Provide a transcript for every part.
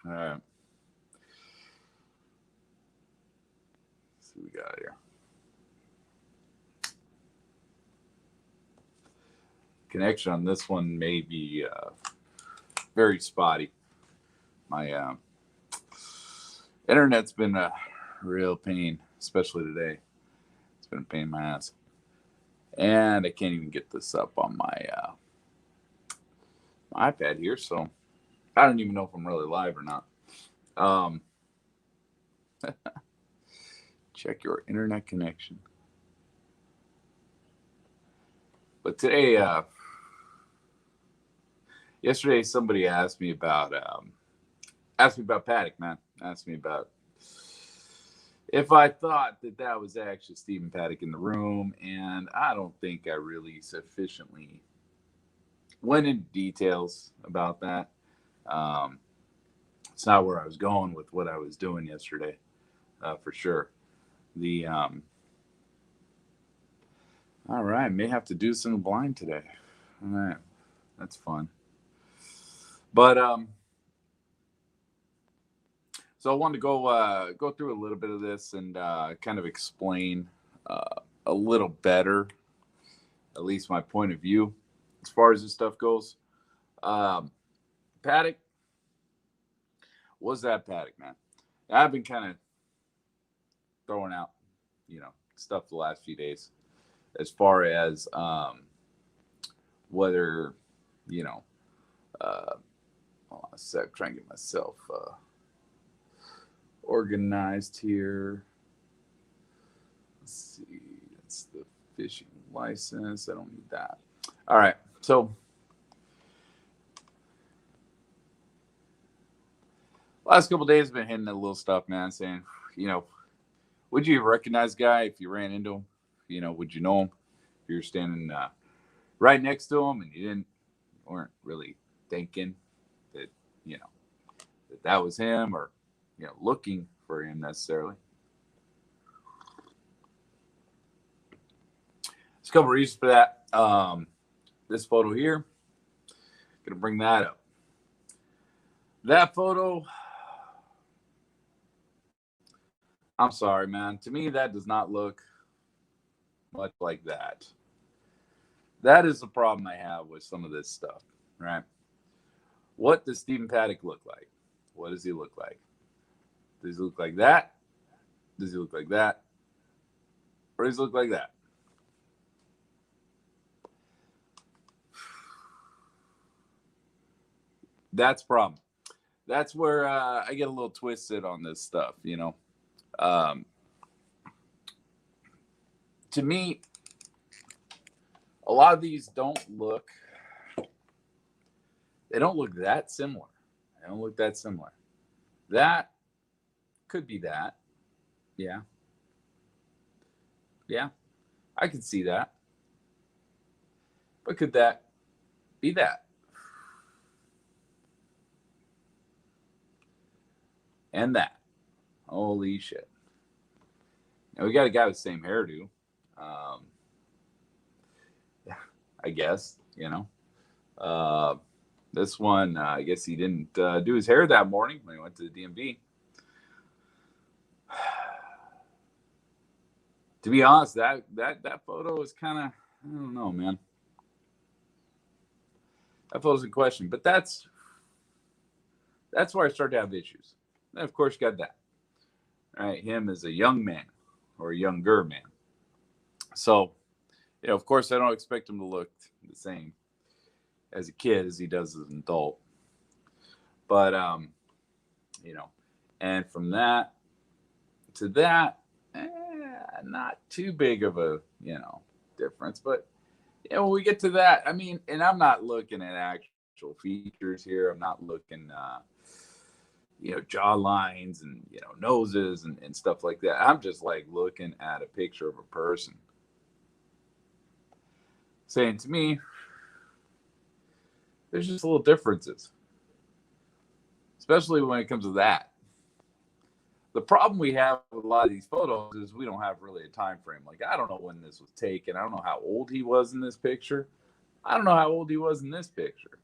All right. Let's see what we got here. Connection on this one may be very spotty. My internet's been a real pain, especially today. It's been a pain in my ass. And I can't even get this up on my iPad here, so I don't even know if I'm really live or not. Um, check your internet connection. But today, yesterday, somebody asked me about Paddock, man. Asked me about if I thought that that was actually Stephen Paddock in the room, and I don't think I really sufficiently went into details about that. Um, it's not where I was going with what I was doing yesterday, for sure. The All right, may have to do some blind today. All right, that's fun. But so I wanted to go through a little bit of this and kind of explain a little better, at least my point of view as far as this stuff goes. Um, Paddock was that Paddock, man. I've been kind of throwing out, stuff the last few days as far as whether, you know, uh, hold on a sec, trying to get myself organized here. Let's see, that's the fishing license. I don't need that. All right, so last couple of days, I've been hitting that little stuff, man, saying, you know, would you recognize the guy if you ran into him? Would you know him if you're standing right next to him and weren't really thinking that, you know, that was him or, looking for him necessarily? There's a couple of reasons for that. This photo here, gonna bring that up. That photo, I'm sorry, man. To me, that does not look much like that. That is the problem I have with some of this stuff, right? What does Stephen Paddock look like? What does he look like? Does he look like that? Does he look like that? Or does he look like that? That's a problem. That's where I get a little twisted on this stuff, Um, to me, a lot of these they don't look that similar. They don't look that similar. That could be that. Yeah. Yeah. I could see that. But could that be that? And that. Holy shit. Now we got a guy with the same hairdo. Um, I guess, Uh, this one, I guess he didn't do his hair that morning when he went to the DMV. To be honest, that photo is kind of, I don't know, man. That photo's in question, but that's where I started to have issues. And of course, you got that. All right, him as a young man or a younger man. So, of course, I don't expect him to look the same as a kid as he does as an adult. But and from that to that, not too big of a difference. But when we get to that, I mean, and I'm not looking at actual features here. I'm not looking, jaw lines and noses and stuff like that. I'm just like looking at a picture of a person. Saying to me, there's just little differences, especially when it comes to that. The problem we have with a lot of these photos is we don't have really a time frame. Like, I don't know when this was taken. I don't know how old he was in this picture. I don't know how old he was in this picture.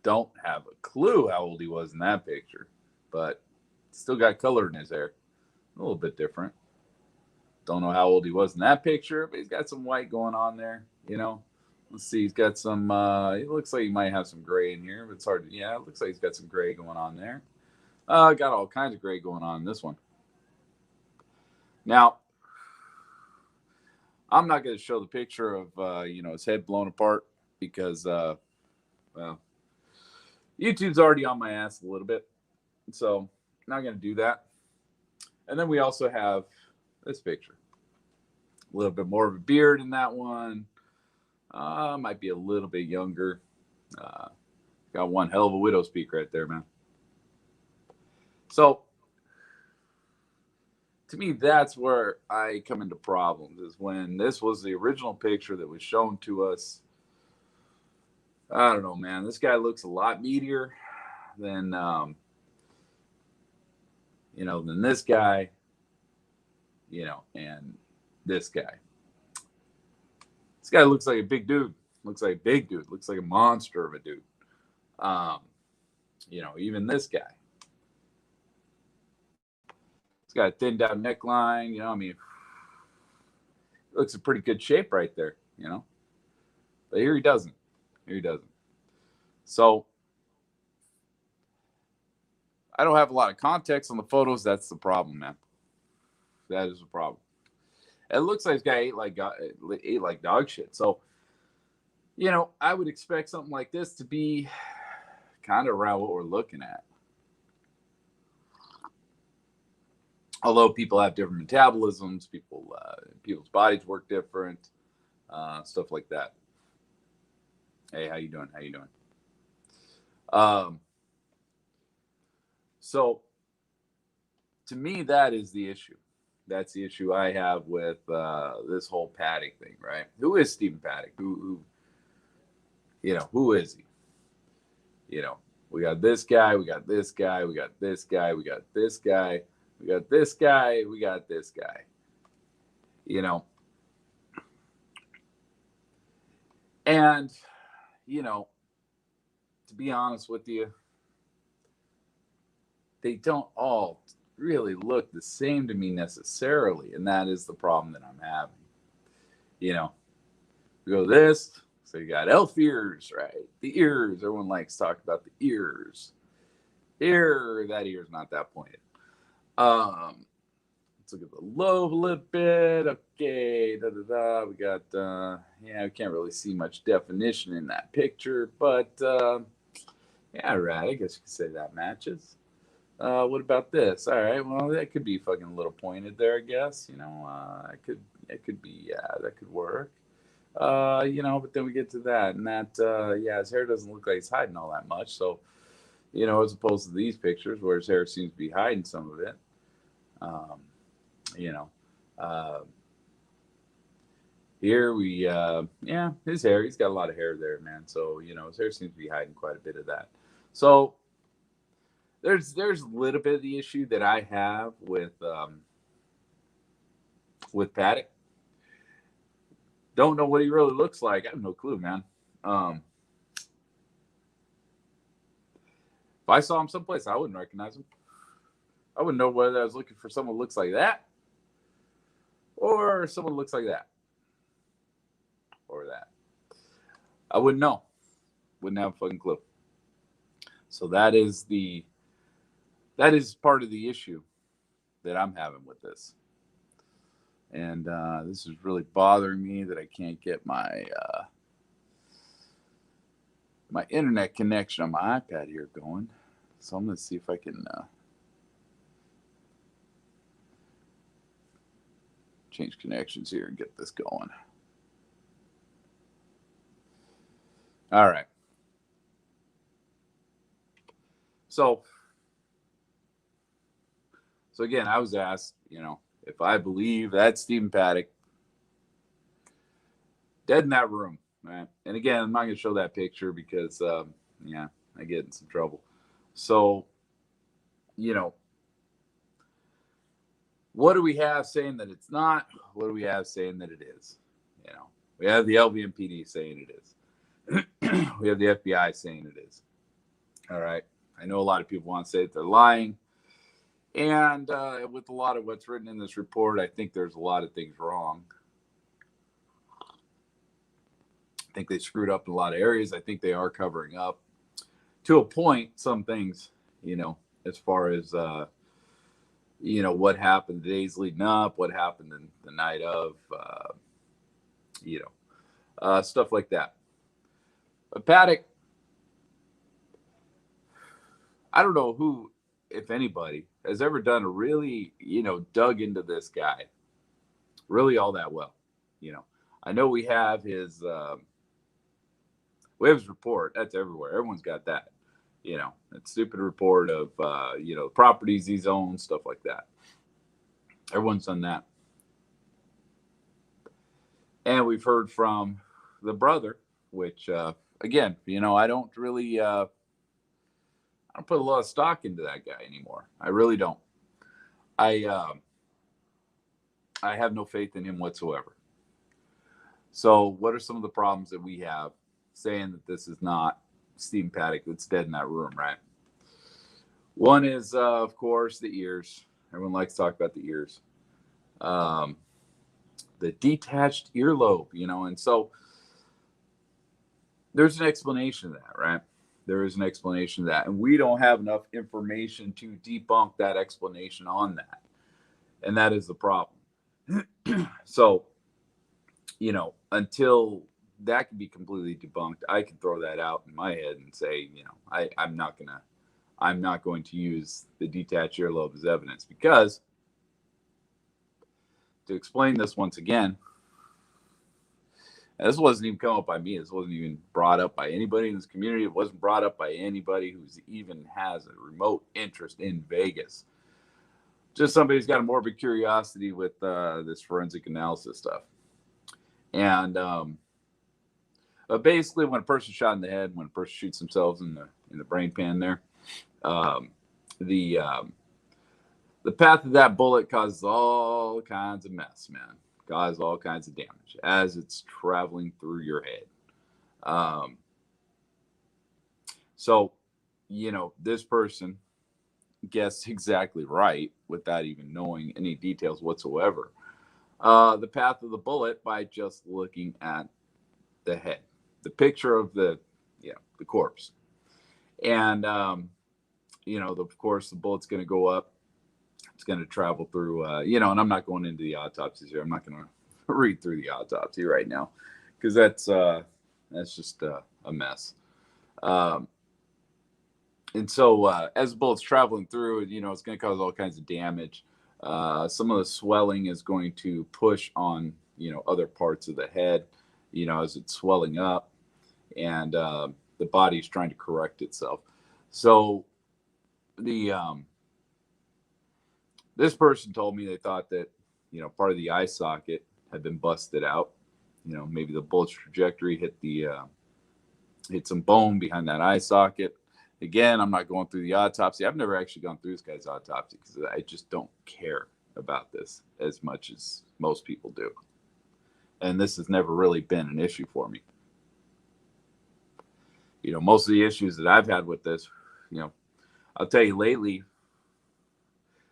don't have a clue how old he was in that picture, but still got color in his hair. A little bit different. Don't know how old he was in that picture, but he's got some white going on there, you know. Let's see, he's got some, it looks like he might have some gray in here, but it's hard to, yeah, it looks like he's got some gray going on there. Got all kinds of gray going on in this one. Now, I'm not going to show the picture of, his head blown apart because, well, YouTube's already on my ass a little bit. So, not going to do that. And then we also have this picture. A little bit more of a beard in that one. Might be a little bit younger. Got one hell of a widow's peak right there, man. So, to me, that's where I come into problems, is when this was the original picture that was shown to us. I don't know, man. This guy looks a lot meatier than, than this guy, and this guy. This guy looks like a big dude. Looks like a big dude. Looks like a monster of a dude. Even this guy. He's got a thinned down neckline. Looks in pretty good shape right there, But here he doesn't. So, I don't have a lot of context on the photos. That's the problem, man. That is the problem. It looks like this guy ate like dog shit. So, I would expect something like this to be kind of around what we're looking at. Although people have different metabolisms, people's bodies work different, stuff like that. Hey, how you doing? So, to me, that is the issue. That's the issue I have with this whole Paddock thing, right? Who is Stephen Paddock? Who is he? We got this guy, we got this guy, we got this guy, we got this guy, we got this guy, we got this guy. And, to be honest with you, they don't all really look the same to me necessarily, and that is the problem that I'm having. We go this, so you got elf ears, right? The ears, everyone likes to talk about the ears. That ear's not that pointed. Let's look at the lobe a little bit. Okay, we got, we can't really see much definition in that picture, but yeah, right. I guess you could say that matches. What about this? All right, well, that could be fucking a little pointed there, I guess. It could be, yeah, that could work. But then we get to that, and that, his hair doesn't look like he's hiding all that much. So, as opposed to these pictures where his hair seems to be hiding some of it. Here we, his hair, he's got a lot of hair there, man. So, his hair seems to be hiding quite a bit of that. So, there's a little bit of the issue that I have with Paddock. Don't know what he really looks like. I have no clue, man. If I saw him someplace, I wouldn't recognize him. I wouldn't know whether I was looking for someone who looks like that or someone who looks like that or that. I wouldn't know. Wouldn't have a fucking clue. So that is part of the issue that I'm having with this. And this is really bothering me that I can't get my my internet connection on my iPad here going. So I'm going to see if I can change connections here and get this going. All right. So again, I was asked, if I believe that Stephen Paddock dead in that room, right? And again, I'm not going to show that picture because, I get in some trouble. So, what do we have saying that it's not? What do we have saying that it is? We have the LVMPD saying it is. We have the FBI saying it is. All right. I know a lot of people want to say that they're lying. And with a lot of what's written in this report, I think there's a lot of things wrong. I think they screwed up in a lot of areas. I think they are covering up to a point some things, as far as, what happened the days leading up, what happened in the night of, stuff like that. But Paddock, I don't know who, if anybody, has ever done a really, dug into this guy really all that well. You know, I know we have his report. That's everywhere. Everyone's got that. That stupid report of properties he's owned, stuff like that. Everyone's done that. And we've heard from the brother, which again, I don't really I don't put a lot of stock into that guy anymore. I really don't. I I have no faith in him whatsoever. So, what are some of the problems that we have saying that this is not Stephen Paddock that's dead in that room, right? One is, of course, the ears. Everyone likes to talk about the ears. Um, the detached earlobe, and so there's an explanation of that, right? There is an explanation of that. And we don't have enough information to debunk that explanation on that. And that is the problem. So, until that can be completely debunked, I can throw that out in my head and say, I'm not going to use the detached earlobe as evidence, because to explain this once again, this wasn't even come up by me. This wasn't even brought up by anybody in this community. It wasn't brought up by anybody who's even has a remote interest in Vegas. Just somebody who's got a morbid curiosity with this forensic analysis stuff. And basically, when a person's shot in the head, when a person shoots themselves in the brain pan there, the path of that bullet causes all kinds of mess, man. Causes all kinds of damage as it's traveling through your head. So, this person guessed exactly right without even knowing any details whatsoever. The path of the bullet by just looking at the head, the picture of the corpse, and of course, the bullet's going to go up. It's going to travel through, and I'm not going into the autopsies here. I'm not going to read through the autopsy right now, because that's just a mess. And so as the bullet's traveling through, it's going to cause all kinds of damage. Some of the swelling is going to push on, other parts of the head, as it's swelling up, and the body's trying to correct itself. So this person told me they thought that, part of the eye socket had been busted out. Maybe the bullet's trajectory hit some bone behind that eye socket. Again, I'm not going through the autopsy. I've never actually gone through this guy's autopsy because I just don't care about this as much as most people do. And this has never really been an issue for me. Most of the issues that I've had with this, I'll tell you lately,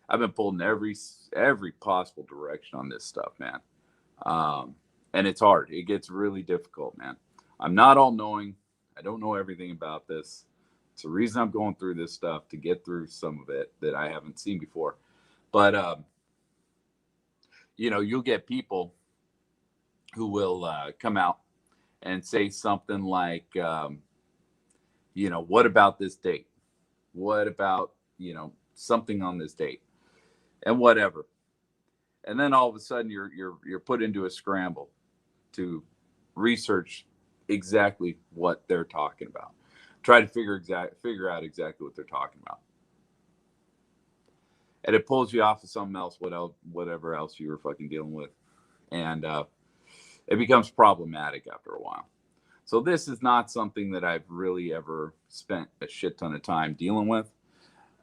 I've been pulled in every possible direction on this stuff, man. And it's hard. It gets really difficult, man. I'm not all knowing. I don't know everything about this. It's the reason I'm going through this stuff, to get through some of it that I haven't seen before. But, you'll get people who will come out and say something like, what about this date? What about, something on this date? And whatever. And then all of a sudden you're put into a scramble to research exactly what they're talking about. Try to figure out exactly what they're talking about. And it pulls you off of something else, whatever else you were fucking dealing with. And it becomes problematic after a while. So this is not something that I've really ever spent a shit ton of time dealing with,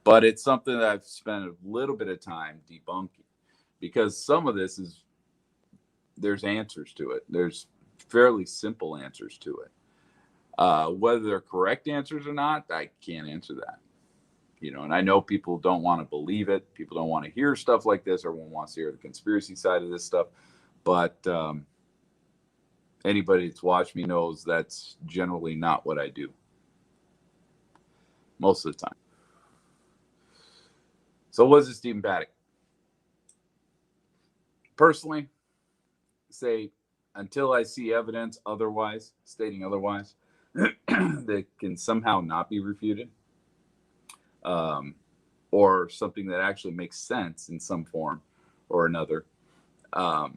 but it's something that I've spent a little bit of time debunking, because some of this there's answers to it. There's fairly simple answers to it. Whether they're correct answers or not, I can't answer that. And I know people don't want to believe it. People don't want to hear stuff like this. Everyone wants to hear the conspiracy side of this stuff. But anybody that's watched me knows that's generally not what I do most of the time. So was it Stephen Paddock? Personally, say until I see evidence otherwise, stating otherwise, that can somehow not be refuted, or something that actually makes sense in some form or another, I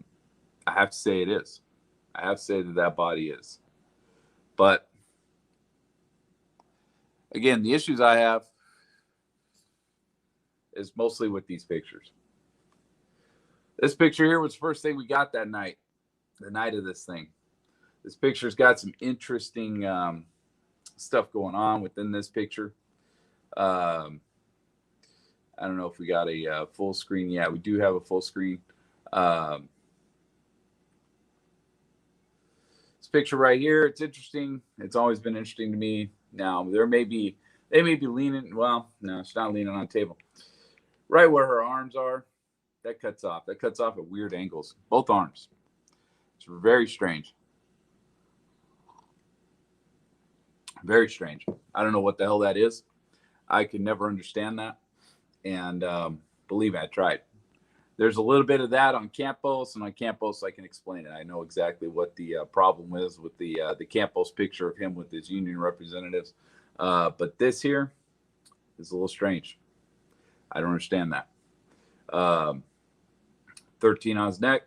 have to say it is. I have to say that body is. But again, the issues I have is mostly with these pictures. This picture here was the first thing we got that night, the night of this thing. This picture's got some interesting stuff going on within this picture. I don't know if we got a full screen. Yeah, we do have a full screen. This picture right here, it's interesting. It's always been interesting to me. Now, they may be leaning. Well, no, she's not leaning on the table. Right where her arms are, that cuts off. That cuts off at weird angles. Both arms. It's very strange. Very strange. I don't know what the hell that is. I could never understand that. And believe me, I tried. There's a little bit of that on Campos, and on Campos, I can explain it. I know exactly what the problem is with the Campos picture of him with his union representatives. But this here is a little strange. I don't understand that. 13 on his neck.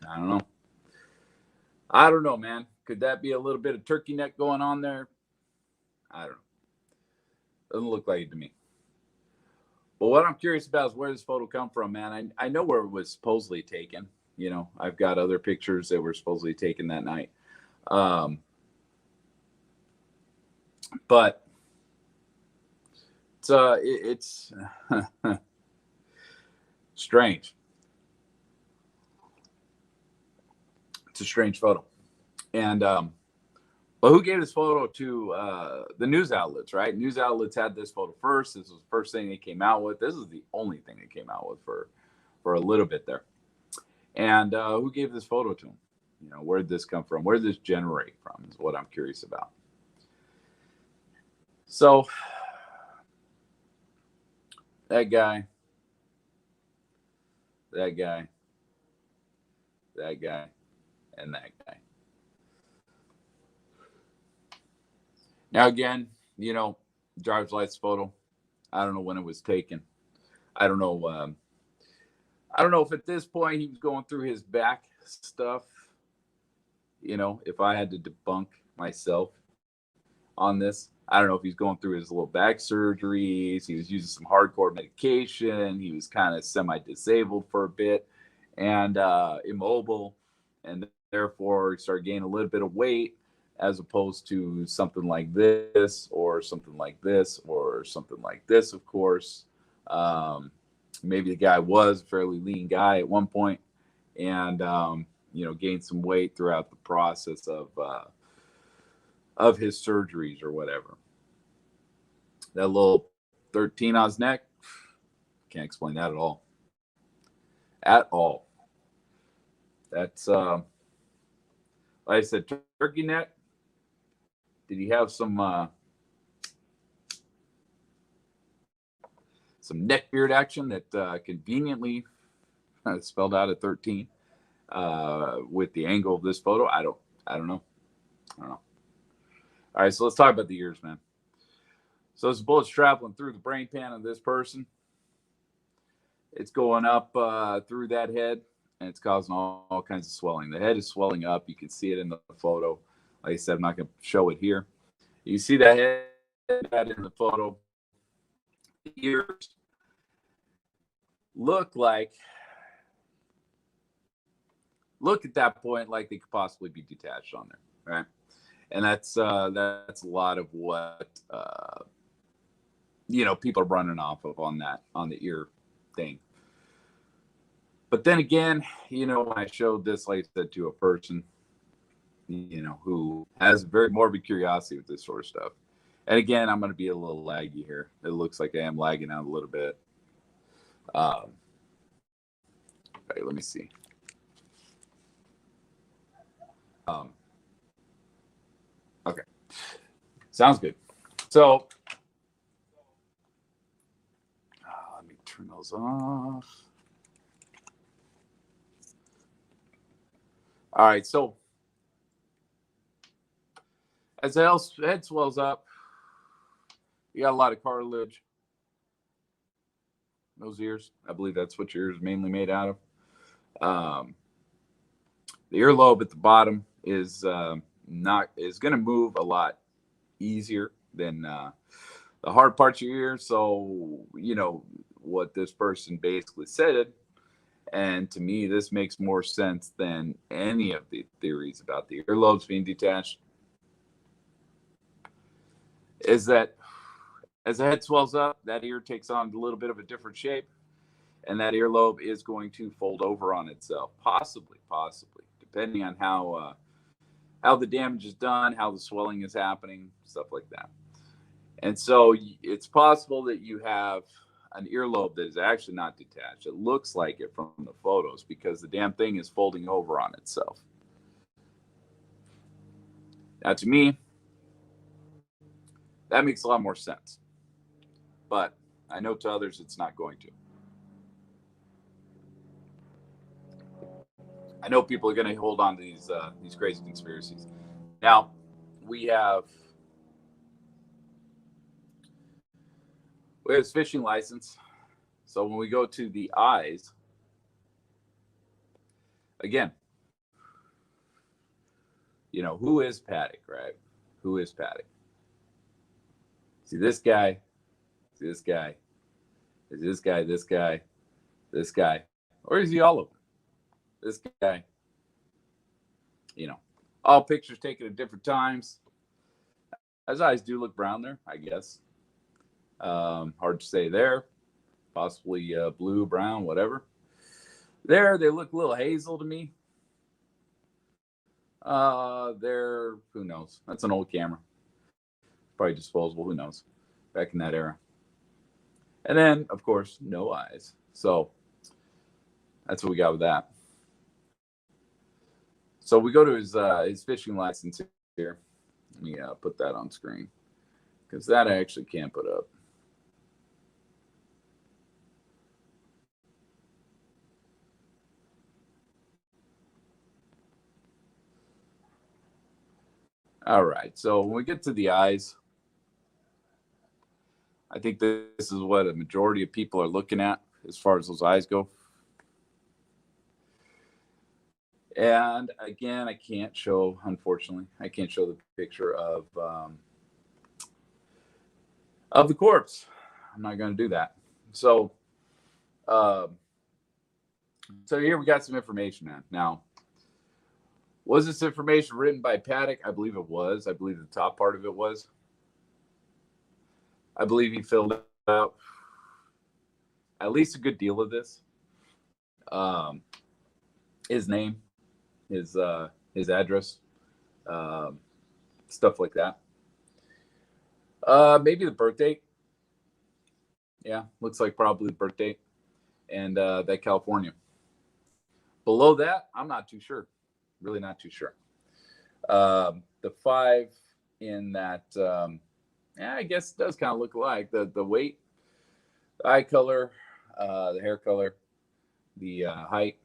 I don't know. I don't know, man. Could that be a little bit of turkey neck going on there? I don't know. Doesn't look like it to me. But what I'm curious about is where this photo come from, man. I know where it was supposedly taken. I've got other pictures that were supposedly taken that night. But it's strange. It's a strange photo. And but who gave this photo to the news outlets, right? News outlets had this photo first. This was the first thing they came out with. This is the only thing they came out with for a little bit there. And who gave this photo to them? Where did this come from? Where did this generate from is what I'm curious about. So that guy, and that guy. Now, again, driver's license photo. I don't know when it was taken. I don't know. I don't know if at this point he was going through his back stuff. If I had to debunk myself on this, I don't know if he's going through his little back surgeries. He was using some hardcore medication. He was kind of semi-disabled for a bit and immobile, and therefore he started gaining a little bit of weight, as opposed to something like this or something like this or something like this, of course. Maybe the guy was a fairly lean guy at one point and, gained some weight throughout the process of his surgeries or whatever. That little 13 on his neck, can't explain that at all. At all. That's, like I said, turkey neck. Did he have some neck beard action that conveniently spelled out at 13 with the angle of this photo? I don't know. All right, so let's talk about the ears, man. So this bullet's traveling through the brain pan of this person. It's going up through that head, and it's causing all kinds of swelling. The head is swelling up. You can see it in the photo. Like I said, I'm not going to show it here. You see that head in the photo. The ears look at that point like they could possibly be detached on there, right? And that's a lot of what people are running off of on the ear thing. But then again, when I showed this, like I said, to a person, who has very morbid curiosity with this sort of stuff. And again, I'm going to be a little laggy here. It looks like I am lagging out a little bit. Okay, let me see. Okay, sounds good. So let me turn those off. All right, so as the head swells up, you got a lot of cartilage. Those ears, I believe that's what your ears mainly made out of. The earlobe at the bottom is going to move a lot easier than the hard parts of your ear. So what this person basically said, and to me this makes more sense than any of the theories about the earlobes being detached, is that as the head swells up, that ear takes on a little bit of a different shape, and that earlobe is going to fold over on itself, possibly, depending on how the damage is done, how the swelling is happening, stuff like that. And so it's possible that you have an earlobe that is actually not detached. It looks like it from the photos because the damn thing is folding over on itself. Now, to me, that makes a lot more sense. But I know to others it's not going to. I know people are going to hold on to these crazy conspiracies. Now, we have his fishing license. So when we go to the eyes, again, who is Paddock, right? Who is Paddock? See this guy, this guy, is this guy, this guy, this guy, or is he all of them? This guy, all pictures taken at different times. His eyes do look brown there, I guess. Hard to say there. Possibly blue, brown, whatever. There, they look a little hazel to me. There, who knows? That's an old camera. Probably disposable, who knows? Back in that era. And then, of course, no eyes. So that's what we got with that. So we go to his fishing license here. Let me put that on screen because that I actually can't put up. All right. So when we get to the eyes, I think this is what a majority of people are looking at as far as those eyes go. And again, I can't show, unfortunately, I can't show the picture of the corpse. I'm not going to do that. So, so here we got some information on. Now, was this information written by Paddock? I believe it was. I believe the top part of it was. I believe he filled out at least a good deal of this. His name, his address, stuff like that. Maybe the birth date. Yeah, looks like probably the birth date, and that California. Below that, I'm not too sure. Really not too sure. The 5 in that, I guess it does kind of look alike. The weight, the eye color, the hair color, the height.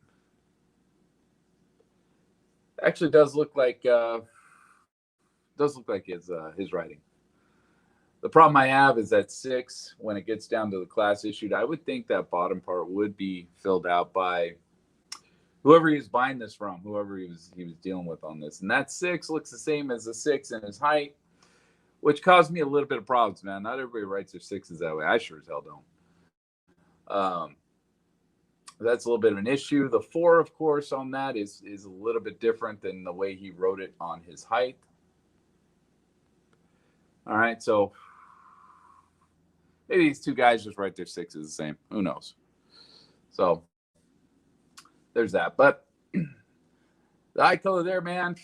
Actually, does look like his writing. The problem I have is that 6, when it gets down to the class issued, I would think that bottom part would be filled out by whoever he was buying this from, whoever he was dealing with on this. And that 6 looks the same as the 6 in his height, which caused me a little bit of problems, man. Not everybody writes their 6s that way. I sure as hell don't. That's a little bit of an issue. The 4, of course, on that is a little bit different than the way he wrote it on his height. All right, so maybe these two guys just write their 6s the same. Who knows? So there's that. But the eye color there, man,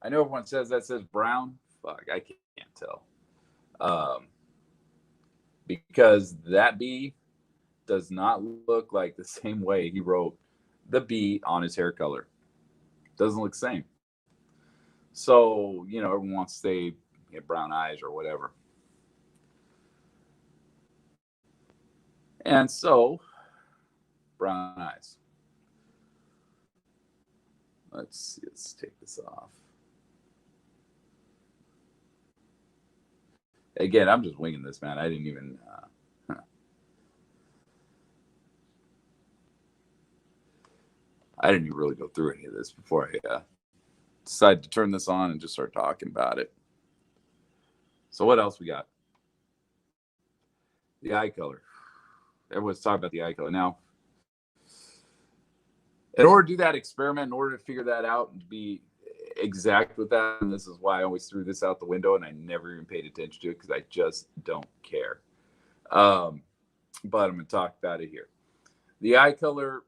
I know everyone says that says brown. Fuck, I can't tell. Um, because that B does not look like the same way he wrote the B on his hair color. Doesn't look the same. So, everyone wants to say he had brown eyes or whatever. And so, brown eyes. Let's take this off. Again, I'm just winging this, man. I didn't even. I didn't even really go through any of this before I decided to turn this on and just start talking about it. So what else we got? The eye color. Everyone's talking about the eye color. Now, in order to do that experiment, in order to figure that out and to be exact with that, and this is why I always threw this out the window and I never even paid attention to it because I just don't care. But I'm going to talk about it here. The eye color,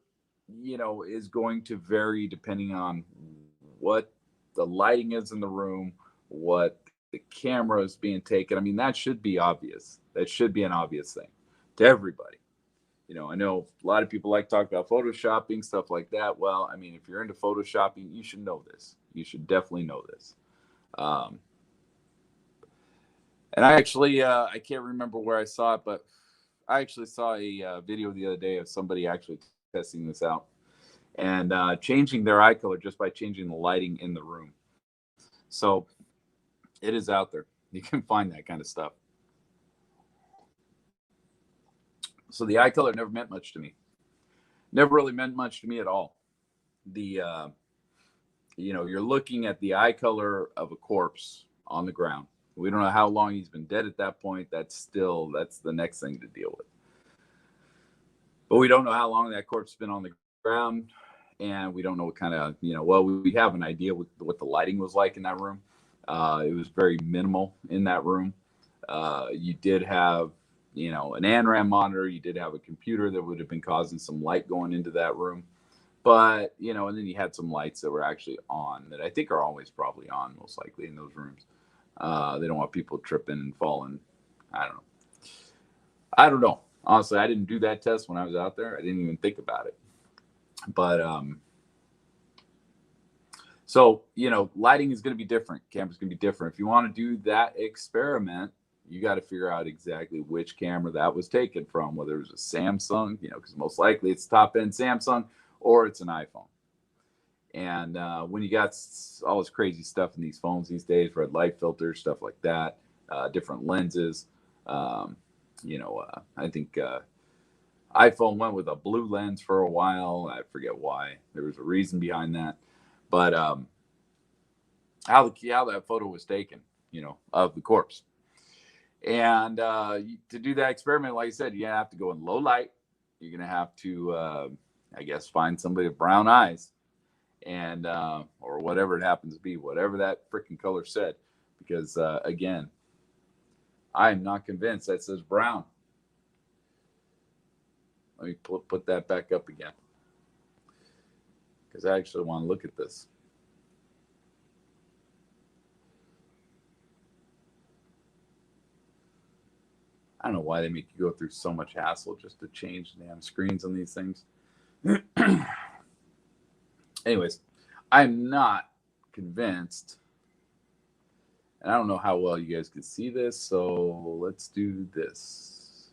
is going to vary depending on what the lighting is in the room, what the camera is being taken. I mean, that should be obvious. That should be an obvious thing to everybody. I know a lot of people like to talk about photoshopping, stuff like that. Well, I mean, if you're into photoshopping, you should know this. You should definitely know this. And I actually, I can't remember where I saw it, but I actually saw a video the other day of somebody actually testing this out and changing their eye color just by changing the lighting in the room. So it is out there. You can find that kind of stuff. So the eye color never meant much to me. Never really meant much to me at all. You're looking at the eye color of a corpse on the ground. We don't know how long he's been dead at that point. That's the next thing to deal with. But we don't know how long that corpse has been on the ground. And we don't know what kind of, we have an idea what the lighting was like in that room. It was very minimal in that room. You did have, an ANRAM monitor. You did have a computer that would have been causing some light going into that room. But, and then you had some lights that were actually on that I think are always probably on, most likely, in those rooms. They don't want people tripping and falling. I don't know. Honestly, I didn't do that test when I was out there. I didn't even think about it. But so, lighting is going to be different. Camera's going to be different. If you want to do that experiment, you got to figure out exactly which camera that was taken from, whether it was a Samsung, because most likely it's top-end Samsung or it's an iPhone. And when you got all this crazy stuff in these phones these days, red light filters, stuff like that, different lenses, I think iPhone went with a blue lens for a while. I forget why. There was a reason behind that. But how that photo was taken, of the corpse. And to do that experiment, like I said, you have to go in low light. You're going to have to, find somebody with brown eyes and or whatever it happens to be, whatever that freaking color said. Because, again, I am not convinced that says brown. Let me put that back up again. Because I actually want to look at this. I don't know why they make you go through so much hassle just to change the damn screens on these things. Anyways, I'm not convinced. And I don't know how well you guys can see this, so let's do this.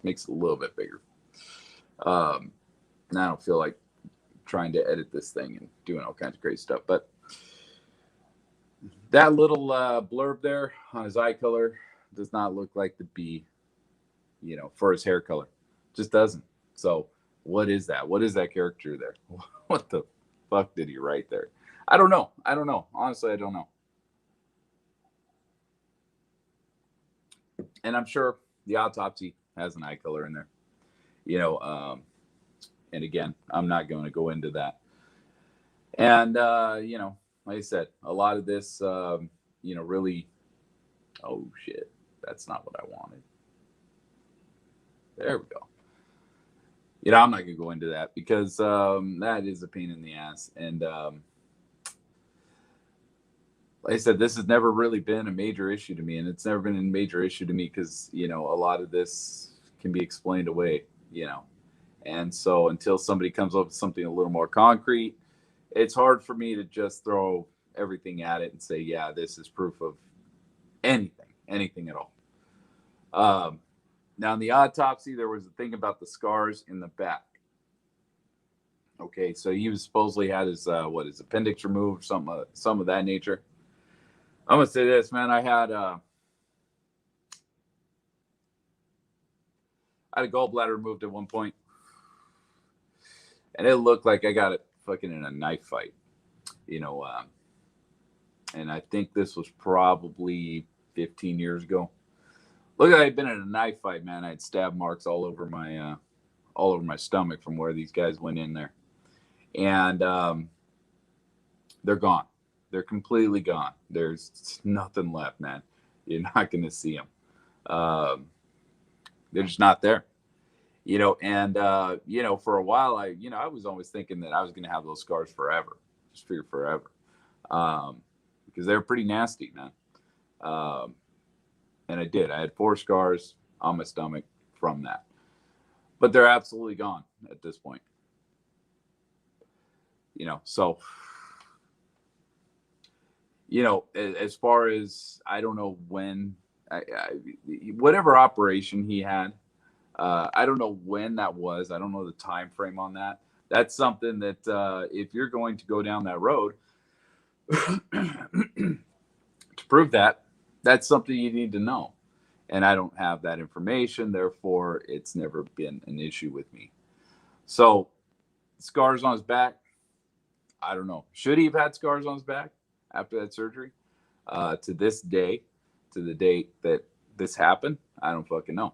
Makes it a little bit bigger. And I don't feel like trying to edit this thing and doing all kinds of crazy stuff. But that little blurb there on his eye color does not look like the B, for his hair color. Just doesn't. So what is that? What is that character there? What the fuck did he write there? I don't know. Honestly, I don't know. And I'm sure the autopsy has an eye color in there. And again, I'm not going to go into that. And, like I said, a lot of this, really, oh shit, that's not what I wanted. There we go. I'm not gonna go into that because that is a pain in the ass. And like I said, this has never really been a major issue to me, and it's never been a major issue to me because a lot of this can be explained away. And so until somebody comes up with something a little more concrete, it's hard for me to just throw everything at it and say, yeah, this is proof of anything at all. Now, in the autopsy, there was a thing about the scars in the back. Okay, so he was supposedly had his appendix removed, some of that nature. I'm gonna say this, man. I had a gallbladder removed at one point, and it looked like I got it fucking in a knife fight, and I think this was probably 15 years ago. Look, I had been in a knife fight, man. I had stab marks all over my stomach from where these guys went in there, and they're gone. They're completely gone. There's nothing left, man. You're not going to see them. They're just not there. And for a while, I was always thinking that I was going to have those scars forever, just figure forever, because they're pretty nasty, man. And I did. I had 4 scars on my stomach from that, but they're absolutely gone at this point. So, as far as I don't know when, whatever operation he had, I don't know when that was. I don't know the time frame on that. That's something that if you're going to go down that road to prove that, that's something you need to know. And I don't have that information. Therefore, it's never been an issue with me. So, scars on his back, I don't know. Should he have had scars on his back after that surgery? To this day, to the date that this happened, I don't fucking know.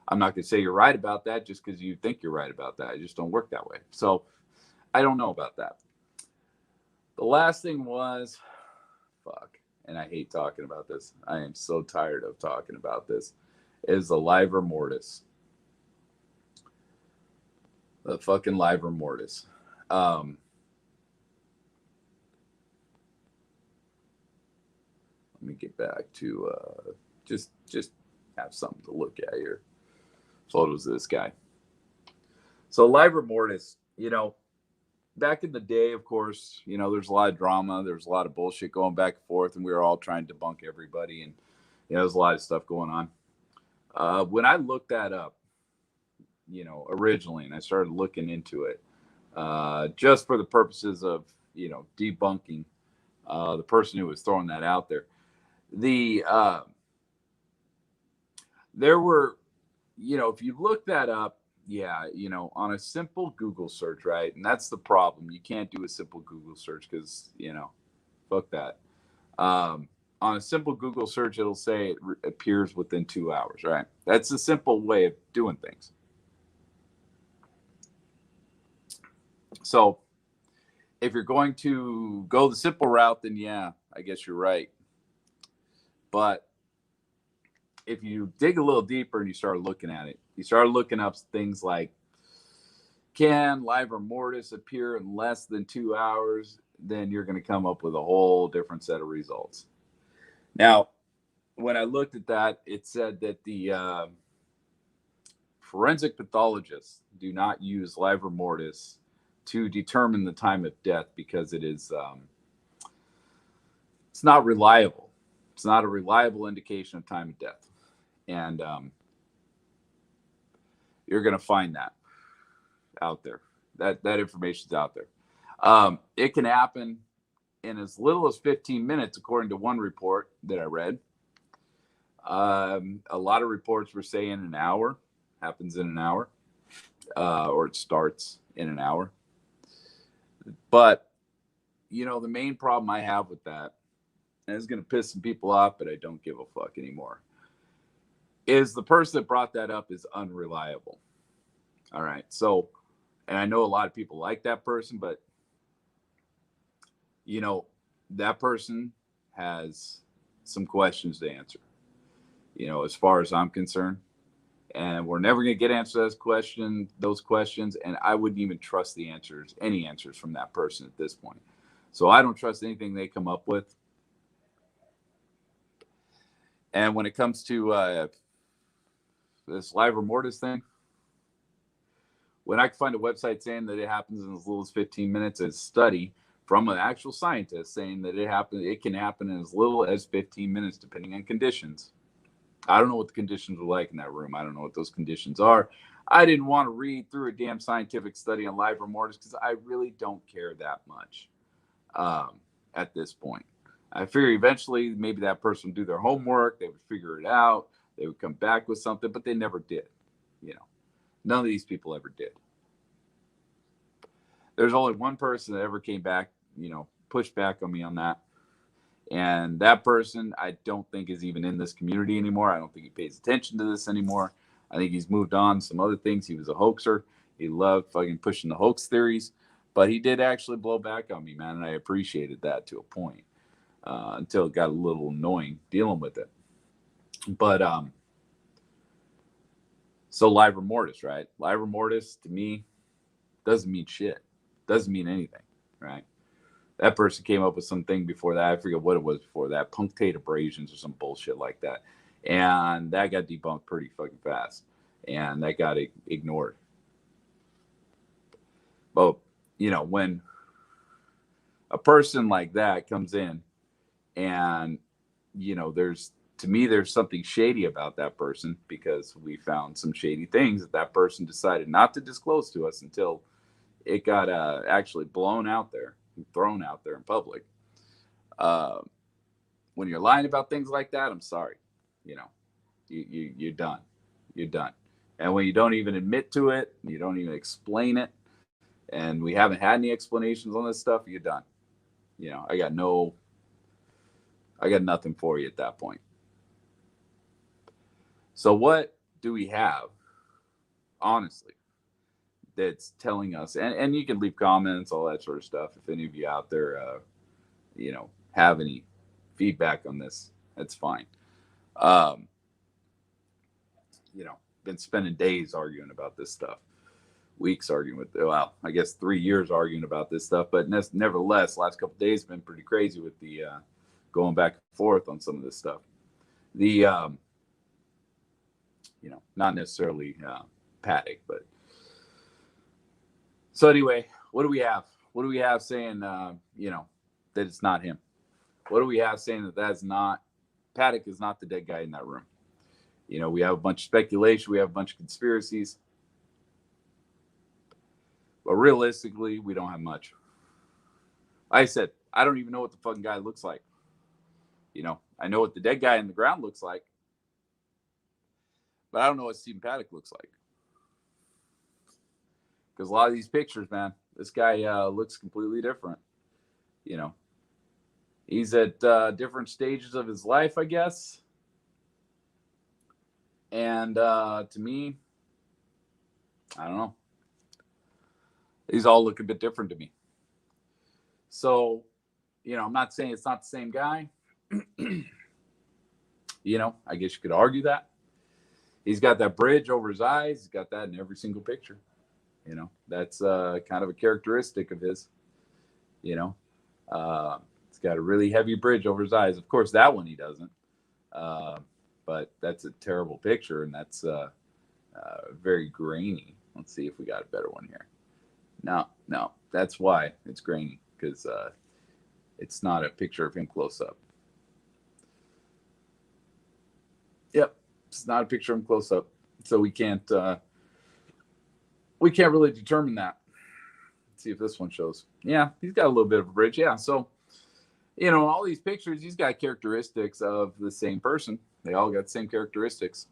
I'm not going to say you're right about that just because you think you're right about that. I just don't work that way. So I don't know about that. The last thing was, fuck, and I hate talking about this. I am so tired of talking about this, is the livor mortis. The fucking livor mortis. Let me get back to just have something to look at here. Photos of this guy. So livor mortis, back in the day, of course, there's a lot of drama. There's a lot of bullshit going back and forth, and we were all trying to debunk everybody, and there's a lot of stuff going on. When I looked that up, originally, and I started looking into it, just for the purposes of, debunking the person who was throwing that out there. There were, if you look that up, on a simple Google search, right? And that's the problem. You can't do a simple Google search because, fuck that. On a simple Google search, it'll say it appears within 2 hours, right? That's a simple way of doing things. So if you're going to go the simple route, then yeah, I guess you're right. But if you dig a little deeper and you start looking at it, you start looking up things like, can livor mortis appear in less than 2 hours? Then you're going to come up with a whole different set of results. Now, when I looked at that, it said that the forensic pathologists do not use livor mortis to determine the time of death because it is it's not reliable. It's not a reliable indication of time of death. And you're going to find that out there. That information is out there. It can happen in as little as 15 minutes, according to one report that I read. A lot of reports were saying an hour, happens in an hour, or it starts in an hour. But, the main problem I have with that, and it's going to piss some people off, but I don't give a fuck anymore, is the person that brought that up is unreliable. All right. So, and I know a lot of people like that person, but, that person has some questions to answer, as far as I'm concerned. and we're never going to get answers to those questions. And I wouldn't even trust any answers from that person at this point. So I don't trust anything they come up with. And when it comes to this livor mortis thing, when I can find a website saying that it happens in as little as 15 minutes, a study from an actual scientist saying that it can happen in as little as 15 minutes, depending on conditions. I don't know what the conditions were like in that room. I don't know what those conditions are. I didn't want to read through a damn scientific study on livor mortis because I really don't care that much at this point. I figure eventually maybe that person would do their homework. They would figure it out. They would come back with something, but they never did. None of these people ever did. There's only one person that ever came back, pushed back on me on that. And that person, I don't think is even in this community anymore. I don't think he pays attention to this anymore. I think he's moved on to some other things. He was a hoaxer. He loved fucking pushing the hoax theories. But he did actually blow back on me, man. And I appreciated that to a point until it got a little annoying dealing with it. But so livor mortis, right? Livor mortis to me doesn't mean shit. Doesn't mean anything, right? That person came up with something before that. I forget what it was before that. Punctate abrasions or some bullshit like that. And that got debunked pretty fucking fast. And that got ignored. But, when a person like that comes in and, there's something shady about that person because we found some shady things that person decided not to disclose to us until it got actually blown out there. Thrown out there in public. When you're lying about things like that, I'm sorry. You're done. You're done. And when you don't even admit to it, you don't even explain it, and we haven't had any explanations on this stuff, you're done. I got nothing for you at that point. So what do we have, honestly, that's telling us, and you can leave comments, all that sort of stuff. If any of you out there, have any feedback on this, that's fine. Been spending days arguing about this stuff, weeks arguing I guess 3 years arguing about this stuff. But nevertheless, last couple of days have been pretty crazy with the going back and forth on some of this stuff. The, not necessarily Paddock, but so anyway, what do we have? What do we have saying, that it's not him? What do we have saying that Paddock is not the dead guy in that room? We have a bunch of speculation. We have a bunch of conspiracies. But realistically, we don't have much. Like I said, I don't even know what the fucking guy looks like. I know what the dead guy in the ground looks like. But I don't know what Stephen Paddock looks like. Because a lot of these pictures, man, this guy looks completely different. He's at different stages of his life, I guess. And to me, I don't know. These all look a bit different to me. So, I'm not saying it's not the same guy. I guess you could argue that. He's got that bridge over his eyes. He's got that in every single picture. That's kind of a characteristic of his. He's got a really heavy bridge over his eyes. Of course, that one he doesn't. But that's a terrible picture, and that's very grainy. Let's see if we got a better one here. No, that's why it's grainy, because it's not a picture of him close up. Yep, it's not a picture of him close up, so we can't really determine that. Let's see if this one shows. Yeah, he's got a little bit of a bridge. Yeah, so all these pictures, he's got characteristics of the same person. They all got the same characteristics.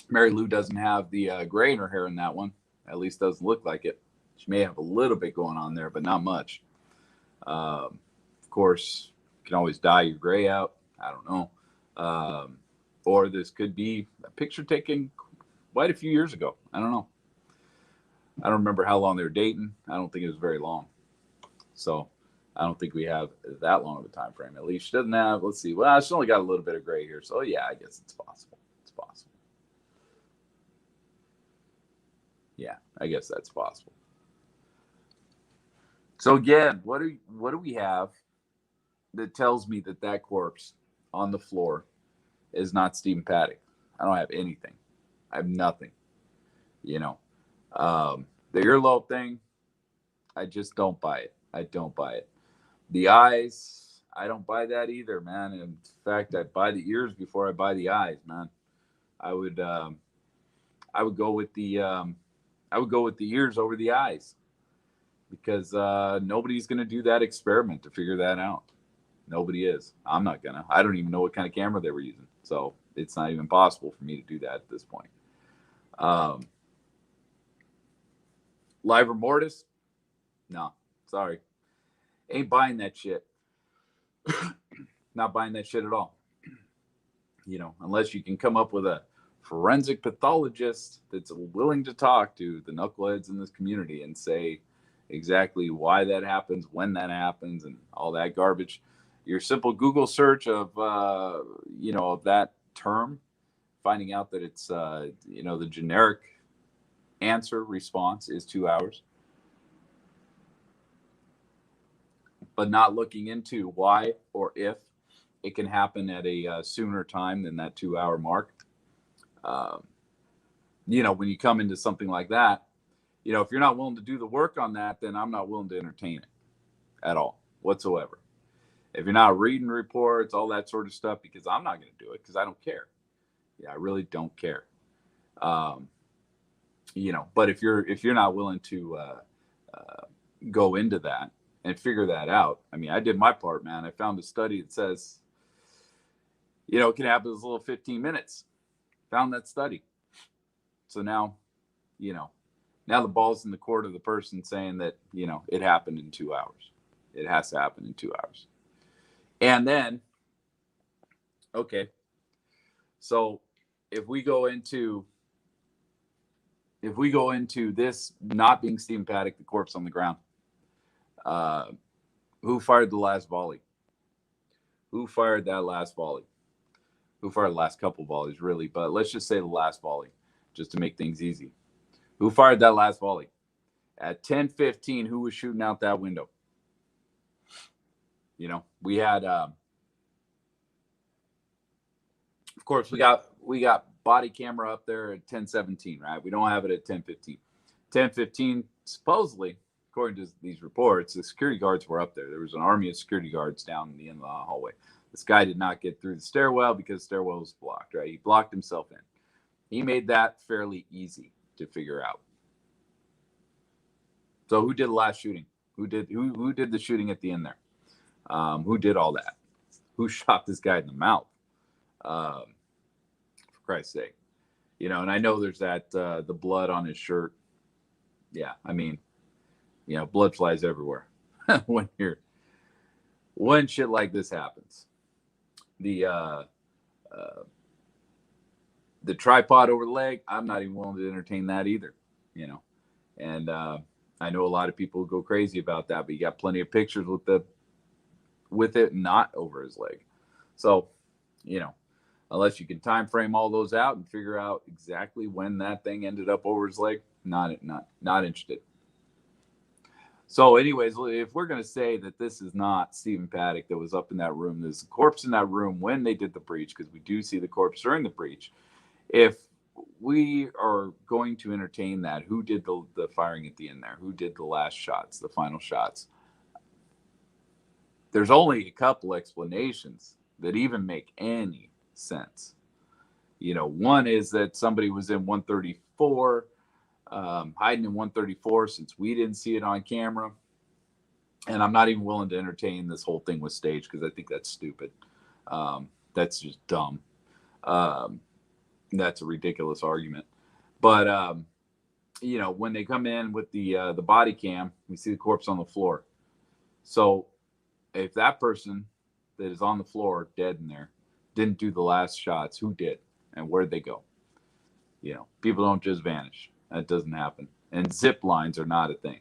Mary Lou doesn't have the gray in her hair in that one. At least doesn't look like it. She may have a little bit going on there, but not much. Of course, you can always dye your gray out. I don't know. Or this could be a picture taken quite a few years ago. I don't know. I don't remember how long they were dating. I don't think it was very long. So I don't think we have that long of a time frame. At least she doesn't have. Let's see. Well, she's only got a little bit of gray here, so yeah, I guess it's possible. It's possible. Yeah, I guess that's possible. So again, what do we have that tells me that that corpse on the floor is not Stephen Paddock? I don't have anything. I have nothing. You know, the earlobe thing, I just don't buy it. I don't buy it. The eyes, I don't buy that either, man. In fact, I buy the ears before I buy the eyes, man. I would, um, I would go with I would go with the ears over the eyes because nobody's gonna do that experiment to figure that out. Nobody is. I'm not gonna. I don't even know what kind of camera they were using, so it's not even possible for me to do that at this point. Um, Livor mortis, no, sorry, ain't buying that shit. Not buying that shit at all. Unless you can come up with a forensic pathologist that's willing to talk to the knuckleheads in this community and say exactly why that happens, when that happens, and all that garbage. Your simple Google search of that term, finding out that it's the generic answer response is 2 hours, but not looking into why or if it can happen at a sooner time than that 2 hour mark. Um, when you come into something like that, if you're not willing to do the work on that, then I'm not willing to entertain it at all whatsoever. If you're not reading reports, all that sort of stuff, because I'm not going to do it because I don't care. Yeah, I really don't care. Um, but if you're not willing to go into that and figure that out, I mean, I did my part, man. I found a study that says, it can happen as little 15 minutes. Found that study. So now, now the ball's in the court of the person saying that, it happened in 2 hours. It has to happen in 2 hours. And then, okay, so if we go into this not being Stephen Paddock, the corpse on the ground, who fired the last volley? Who fired that last volley? Who fired the last couple volleys, really? But let's just say the last volley, just to make things easy. Who fired that last volley? At 10:15, who was shooting out that window? We had, of course, we got body camera up there at 10:17, right? We don't have it at 10:15. 10:15, supposedly, according to these reports, the security guards were up there. There was an army of security guards down in the end of the hallway. This guy did not get through the stairwell because the stairwell was blocked, right? He blocked himself in. He made that fairly easy to figure out. So who did the last shooting? Who did the shooting at the end there? Who did all that? Who shot this guy in the mouth? For Christ's sake. And I know there's that the blood on his shirt. Yeah, I mean, blood flies everywhere when shit like this happens. The tripod over the leg, I'm not even willing to entertain that either. And I know a lot of people go crazy about that, but you got plenty of pictures with it not over his leg. So, unless you can time frame all those out and figure out exactly when that thing ended up over his leg, not interested. So, anyways, if we're going to say that this is not Stephen Paddock that was up in that room, there's a corpse in that room when they did the breach, because we do see the corpse during the breach. If we are going to entertain that, who did the firing at the end there? Who did the last shots, the final shots? There's only a couple explanations that even make any sense. One is that somebody was in 134, hiding in 134 since we didn't see it on camera. And I'm not even willing to entertain this whole thing was staged because I think that's stupid. That's just dumb. That's a ridiculous argument. But, when they come in with the body cam, we see the corpse on the floor. So if that person that is on the floor dead in there didn't do the last shots, who did? And where'd they go? People don't just vanish. That doesn't happen. And zip lines are not a thing.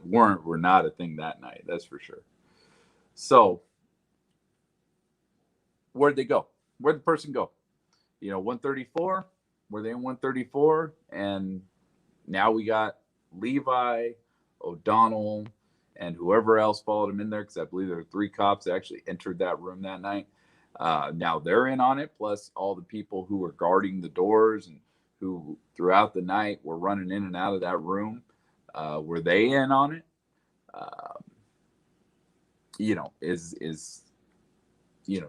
were not a thing that night. That's for sure. So where'd they go? Where'd the person go? 134. Were they in 134? And now we got Levi, O'Donnell, and whoever else followed him in there, because I believe there were 3 cops that actually entered that room that night. Now they're in on it, plus all the people who were guarding the doors and who throughout the night were running in and out of that room. Were they in on it? Uh,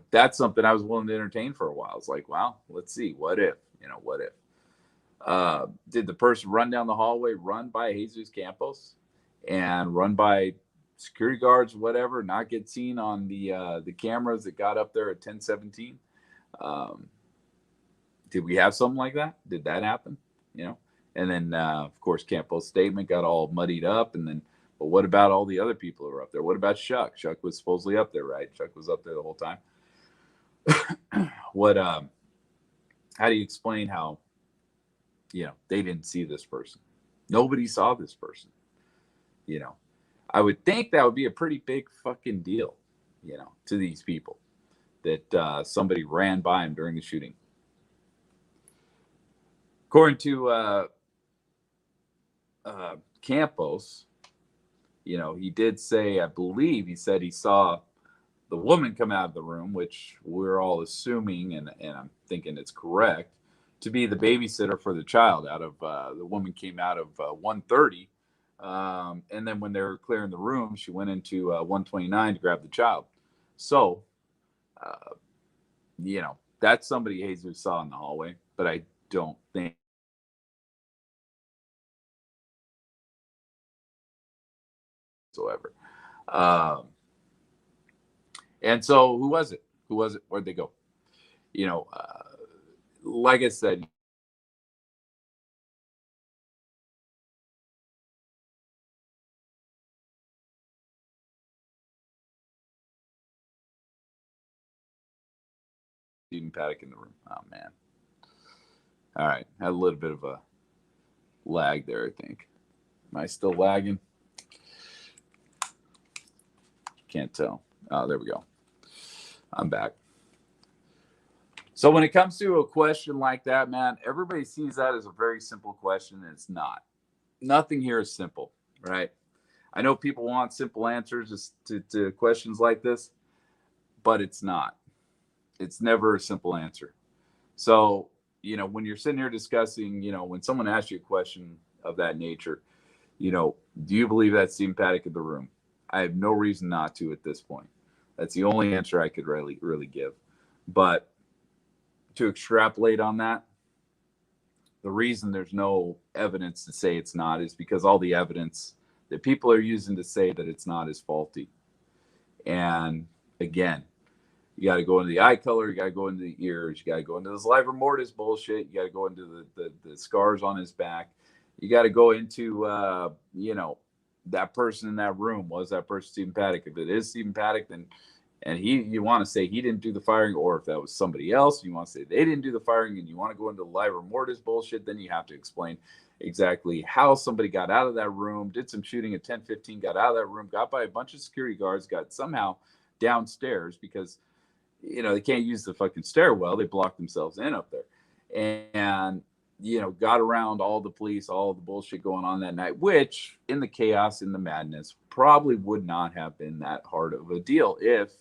that's something I was willing to entertain for a while. It's like, wow, let's see. What if? What if? Did the person run down the hallway, run by Jesus Campos and run by security guards, whatever, not get seen on the cameras that got up there at 10:17? Did we have something like that? Did that happen? And then of course Campos' statement got all muddied up, and then, but what about all the other people who were up there? What about Shuck? Shuck was supposedly up there, right? Shuck was up there the whole time. How do you explain how they didn't see this person? Nobody saw this person. I would think that would be a pretty big fucking deal, to these people, that somebody ran by him during the shooting. According to Campos, he did say, I believe he said he saw the woman come out of the room, which we're all assuming, and I'm thinking it's correct, to be the babysitter for the child. Out of the woman came out of 130, and then when they were clearing the room, she went into 129 to grab the child. So, that's somebody Jesus saw in the hallway, but I don't think whatsoever. And so, who was it? Who was it? Where'd they go? Like I said, Stephen Paddock in the room. Oh man. All right, had a little bit of a lag there, I think. Am I still lagging? Can't tell. Oh, there we go. I'm back. So when it comes to a question like that, man, everybody sees that as a very simple question, and it's not. Nothing here is simple, right? I know people want simple answers to questions like this, but it's not. It's never a simple answer. So, when you're sitting here discussing, when someone asks you a question of that nature, do you believe that's Stephen Paddock in the room? I have no reason not to at this point. That's the only answer I could really give. But to extrapolate on that, the reason there's no evidence to say it's not is because all the evidence that people are using to say that it's not is faulty. And again, you got to go into the eye color, you got to go into the ears, you got to go into this livor mortis bullshit, you got to go into the scars on his back, you got to go into that person in that room. Was that person Stephen Paddock? If it is Stephen Paddock, then you want to say he didn't do the firing, or if that was somebody else, you want to say they didn't do the firing, and you want to go into the livor mortis bullshit, then you have to explain exactly how somebody got out of that room, did some shooting at 10:15, got out of that room, got by a bunch of security guards, got somehow downstairs because they can't use the fucking stairwell, they blocked themselves in up there, and got around all the police, all the bullshit going on that night, which in the chaos, in the madness, probably would not have been that hard of a deal if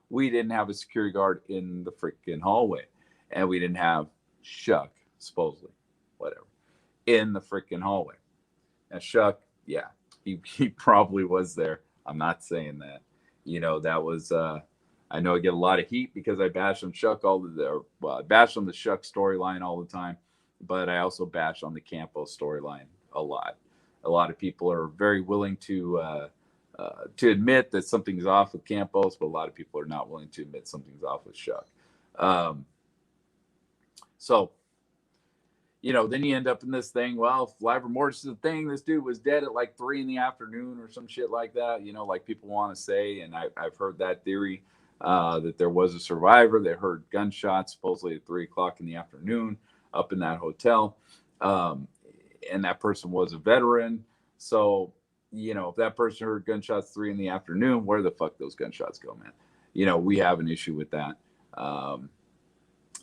we didn't have a security guard in the freaking hallway, and we didn't have Shuck, supposedly, whatever, in the freaking hallway. Now Shuck, yeah, he probably was there. I'm not saying that. That was I know I get a lot of heat because I bash on Shuck I bash on the Shuck storyline all the time, but I also bash on the Campos storyline a lot. A lot of people are very willing to admit that something's off with Campos, but a lot of people are not willing to admit something's off with Shuck. So, then you end up in this thing. Well, if livor mortis is a thing, this dude was dead at like 3 p.m. or some shit like that, like people want to say. And I've heard that theory that there was a survivor that heard gunshots supposedly at 3 p.m. up in that hotel. And that person was a veteran. So, if that person heard gunshots 3 in the afternoon, where the fuck those gunshots go, man? We have an issue with that.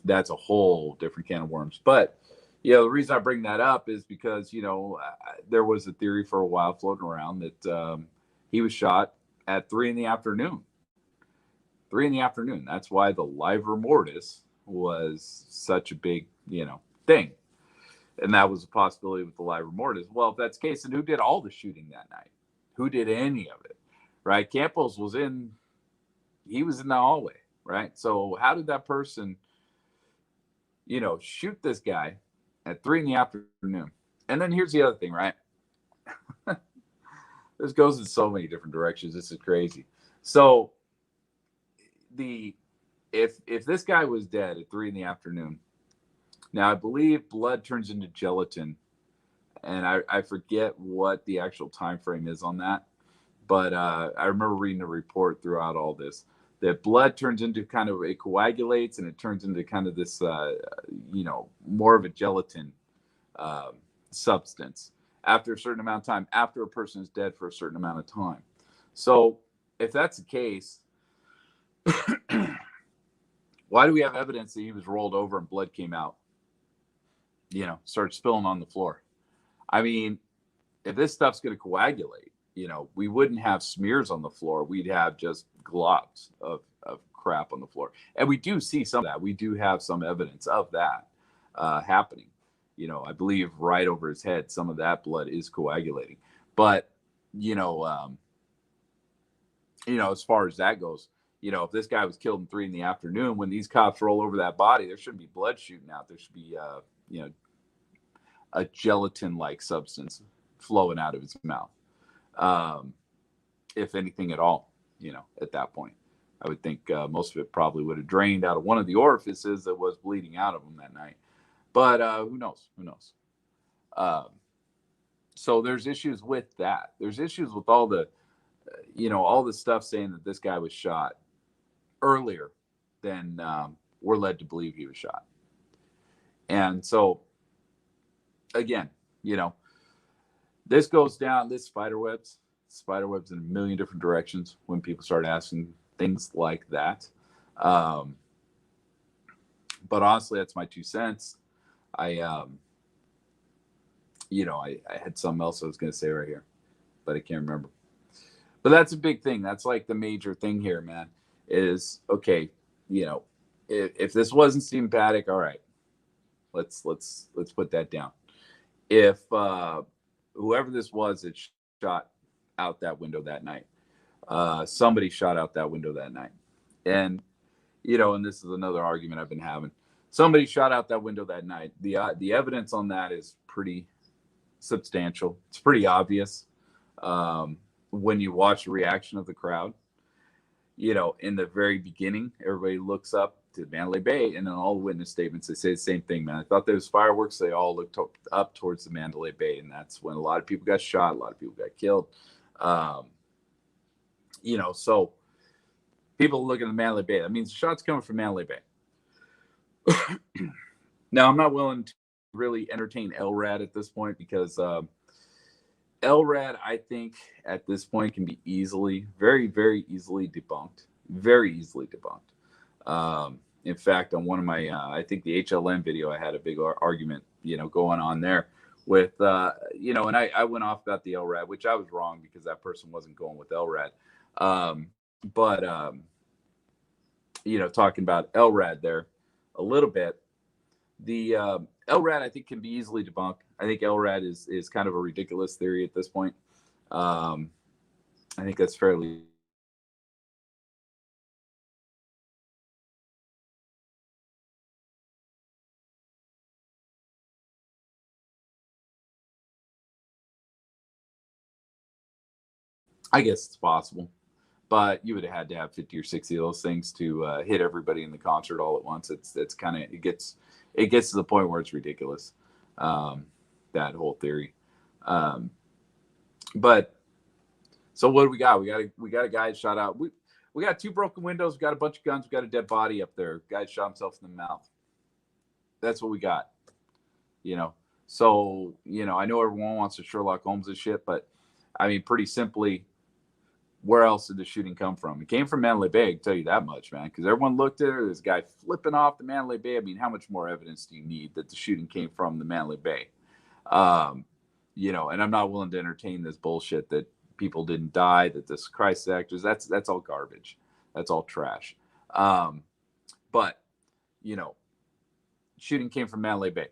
That's a whole different can of worms. But the reason I bring that up is because there was a theory for a while floating around that he was shot at 3 in the afternoon. 3 in the afternoon. That's why the livor mortis was such a big thing, and that was a possibility with the livor mortis. Well, if that's the case, then who did all the shooting that night? Who did any of it? Right? Campos was in. He was in the hallway. Right? So how did that person shoot this guy at 3 in the afternoon? And then here's the other thing, right? This goes in so many different directions. This is crazy. So if this guy was dead at 3 in the afternoon, now I believe blood turns into gelatin, and I forget what the actual time frame is on that, but I remember reading a report throughout all this that blood turns into it coagulates, and it turns into kind of this more of a gelatin substance after a certain amount of time, after a person is dead for a certain amount of time. So if that's the case, why do we have evidence that he was rolled over and blood came out? Started spilling on the floor. I mean, if this stuff's going to coagulate, we wouldn't have smears on the floor. We'd have just globs of crap on the floor. And we do see some of that. We do have some evidence of that happening. I believe right over his head, some of that blood is coagulating. But, as far as that goes, if this guy was killed in 3 in the afternoon, when these cops roll over that body, there shouldn't be blood shooting out. There should be, a gelatin-like substance flowing out of his mouth. If anything at all, at that point. I would think most of it probably would have drained out of one of the orifices that was bleeding out of him that night. But who knows? Who knows? So there's issues with that. There's issues with all the, all the stuff saying that this guy was shot earlier than we're led to believe he was shot. And so, again, this goes down, this spiderwebs in a million different directions when people start asking things like that. But honestly, that's my 2 cents. I had something else I was going to say right here, but I can't remember. But that's a big thing. That's like the major thing here, man, is, okay, if this wasn't Stephen Paddock, all right, let's put that down. If whoever this was that shot out that window that night, somebody shot out that window that night, and and this is another argument I've been having. Somebody shot out that window that night. The evidence on that is pretty substantial. It's pretty obvious when you watch the reaction of the crowd. In the very beginning, everybody looks up to Mandalay Bay, and then all the witness statements, they say the same thing, man. I thought there was fireworks. They all looked up towards the Mandalay Bay, and that's when a lot of people got shot, a lot of people got killed. So people looking at the Mandalay Bay. That means the shot's coming from Mandalay Bay. Now, I'm not willing to really entertain LRAD at this point because LRAD, I think, at this point can be very, very easily debunked. Very easily debunked. In fact, on one of my, I think the HLM video, I had a big argument, going on there with, and I went off about the LRAD, which I was wrong because that person wasn't going with LRAD. Talking about LRAD there a little bit, the LRAD, I think, can be easily debunked. I think LRAD is kind of a ridiculous theory at this point. I think that's fairly. I guess it's possible, but you would have had to have 50 or 60 of those things to hit everybody in the concert all at once. It's kind of, it gets to the point where it's ridiculous. That whole theory. But so what do we got? We got a guy shot out. We got 2 broken windows. We got a bunch of guns. We got a dead body up there. Guy shot himself in the mouth. That's what we got. So I know everyone wants to Sherlock Holmes and shit, but I mean, pretty simply, where else did the shooting come from? It came from Mandalay Bay, I can tell you that much, man, because everyone looked at it. This guy flipping off the Mandalay Bay. I mean, how much more evidence do you need that the shooting came from the Mandalay Bay? Um, and I'm not willing to entertain this bullshit that people didn't die, that this crisis actors. That's all garbage. That's all trash. But you know, shooting came from Mandalay Bay.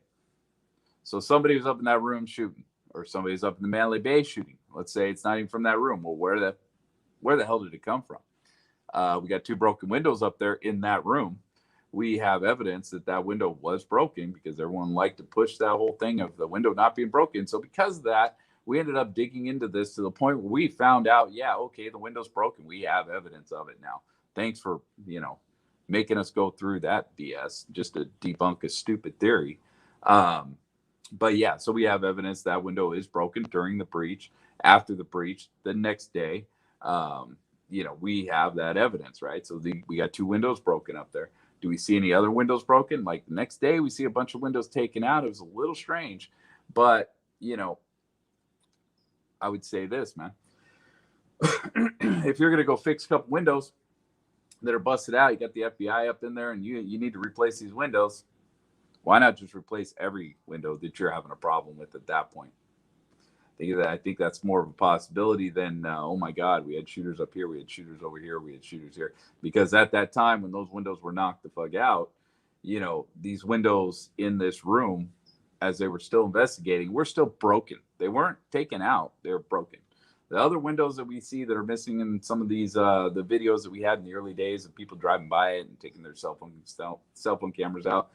So somebody was up in that room shooting, or somebody's up in the Mandalay Bay shooting. Let's say it's not even from that room. Well, where the hell did it come from? We got 2 broken windows up there in that room. We have evidence that that window was broken because everyone liked to push that whole thing of the window not being broken. So because of that, we ended up digging into this to the point where we found out, yeah, okay, the window's broken. We have evidence of it now. Thanks for, making us go through that BS just to debunk a stupid theory. But yeah, so we have evidence that window is broken during the breach, after the breach, the next day. We have that evidence, right? So we got 2 windows broken up there. Do we see any other windows broken? Like the next day, we see a bunch of windows taken out. It was a little strange, but I would say this, man. If you're gonna go fix a couple windows that are busted out, you got the FBI up in there, and you need to replace these windows. Why not just replace every window that you're having a problem with at that point? I think that's more of a possibility than, oh my God, we had shooters up here, we had shooters over here, we had shooters here. Because at that time, when those windows were knocked the fuck out, these windows in this room, as they were still investigating, were still broken. They weren't taken out, they were broken. The other windows that we see that are missing in some of these, the videos that we had in the early days of people driving by it and taking their cell phone cameras out,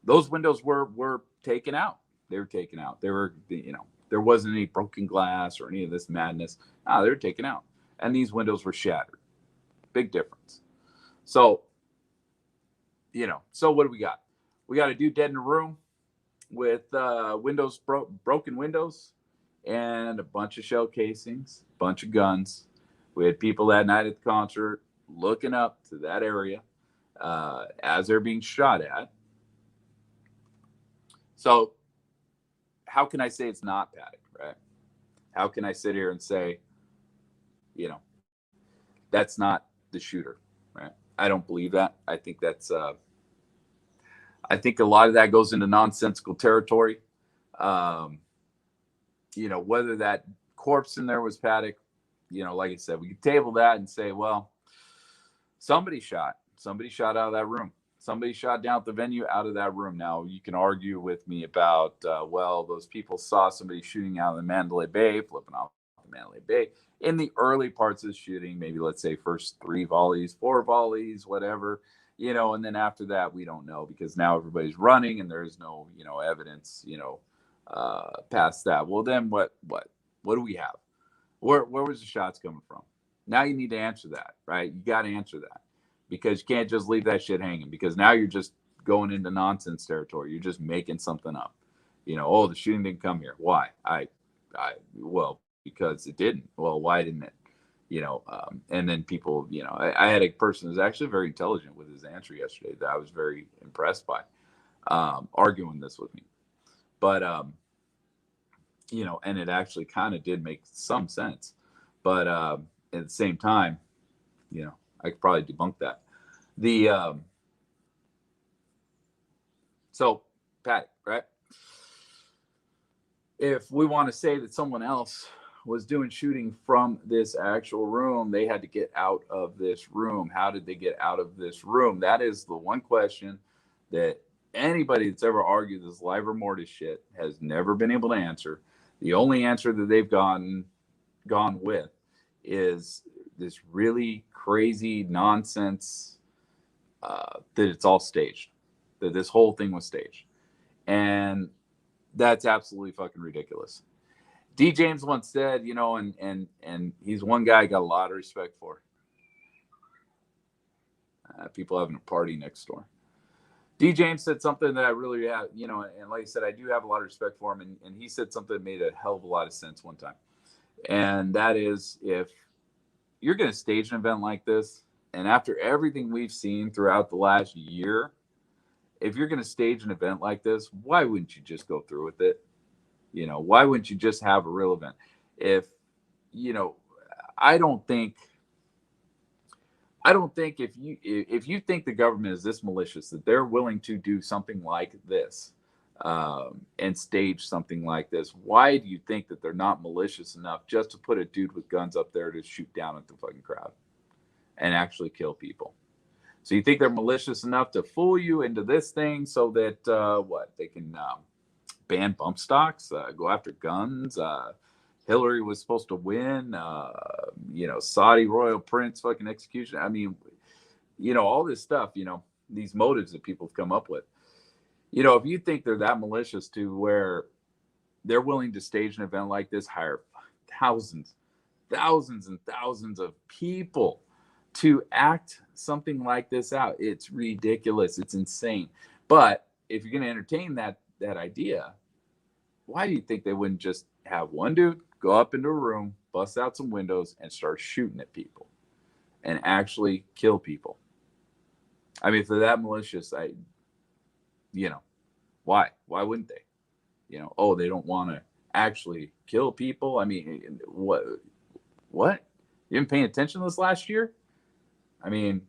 those windows were taken out. They were taken out. They were, there wasn't any broken glass or any of this madness. No, they were taken out. And these windows were shattered. Big difference. So, so what do we got? We got a dude dead in a room with broken windows and a bunch of shell casings, a bunch of guns. We had people that night at the concert looking up to that area as they're being shot at. So, how can I say it's not Paddock, right? How can I sit here and say, that's not the shooter, right? I don't believe that. I think that's, I think a lot of that goes into nonsensical territory. Whether that corpse in there was Paddock, like I said, we could table that and say, well, somebody shot out of that room. Somebody shot down at the venue out of that room. Now, you can argue with me about, those people saw somebody shooting out of the Mandalay Bay, flipping off the Mandalay Bay in the early parts of the shooting, maybe let's say first 3 volleys, 4 volleys, whatever, and then after that, we don't know because now everybody's running and there's no, evidence, past that. Well, then what do we have? Where was the shots coming from? Now you need to answer that, right? You got to answer that. Because you can't just leave that shit hanging because now you're just going into nonsense territory. You're just making something up. The shooting didn't come here. Why? Well, because it didn't. Well, why didn't it? And then people, I had a person who was actually very intelligent with his answer yesterday that I was very impressed by, arguing this with me. But, and it actually kind of did make some sense. But at the same time, I could probably debunk that. So Paddock, right? If we want to say that someone else was doing shooting from this actual room, they had to get out of this room. How did they get out of this room? That is the one question that anybody that's ever argued this live or mortis shit has never been able to answer. The only answer that they've gone with is this really crazy nonsense that it's all staged, that this whole thing was staged. And that's absolutely fucking ridiculous. D. James once said, and he's one guy I got a lot of respect for. People having a party next door. D. James said something that I really have, and like I said, I do have a lot of respect for him. And he said something that made a hell of a lot of sense one time. And that is, if you're going to stage an event like this, and after everything we've seen throughout the last year, if you're going to stage an event like this, why wouldn't you just go through with it? You know, why wouldn't you just have a real event? If, you know, I don't think if you think the government is this malicious that they're willing to do something like this, and stage something like this, why do you think that they're not malicious enough just to put a dude with guns up there to shoot down at the fucking crowd and actually kill people? So you think they're malicious enough to fool you into this thing so that what they can ban bump stocks, go after guns. Hillary was supposed to win. You know, Saudi royal prince fucking execution. I mean, you know, all this stuff. You know, these motives that people have come up with. You know, if you think they're that malicious to where they're willing to stage an event like this, hire thousands, thousands and thousands of people to act something like this out, it's ridiculous. It's insane. But if you're going to entertain that idea, why do you think they wouldn't just have one dude go up into a room, bust out some windows, and start shooting at people and actually kill people? I mean, if they're that malicious, you know, why? Why wouldn't they? You know, oh, they don't want to actually kill people. I mean, what? What? You been paying attention this last year? I mean,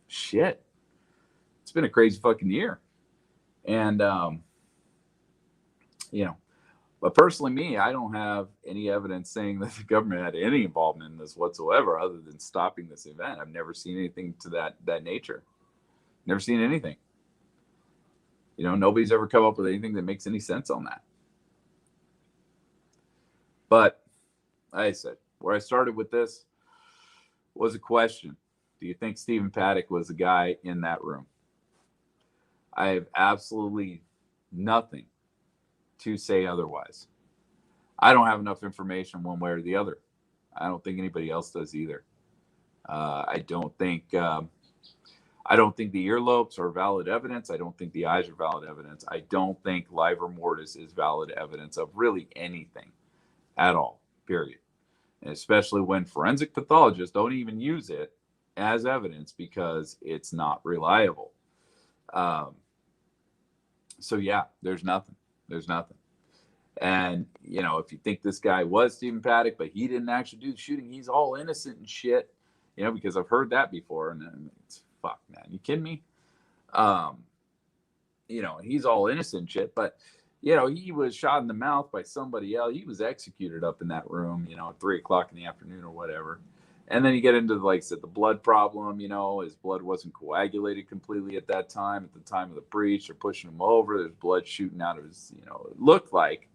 shit. It's been a crazy fucking year. And, you know, but personally, me, I don't have any evidence saying that the government had any involvement in this whatsoever other than stopping this event. I've never seen anything to that nature. Never seen anything. You know, nobody's ever come up with anything that makes any sense on that. But like I said, where I started with this was a question. Do you think Stephen Paddock was the guy in that room? I have absolutely nothing to say otherwise. I don't have enough information one way or the other. I don't think anybody else does either. I don't think the earlobes are valid evidence. I don't think the eyes are valid evidence. I don't think livor mortis is valid evidence of really anything at all, period. And especially when forensic pathologists don't even use it as evidence because it's not reliable. So yeah, there's nothing. There's nothing. And, you know, if you think this guy was Stephen Paddock, but he didn't actually do the shooting, he's all innocent and shit, you know, because I've heard that before. And it's, fuck, man, you kidding me? You know, he's all innocent and shit, but, you know, he was shot in the mouth by somebody else. He was executed up in that room, you know, at 3:00 in the afternoon or whatever. And then you get into, like I said, the blood problem. You know, his blood wasn't coagulated completely at that time. At the time of the breach, they're pushing him over. There's blood shooting out of his, you know, it looks like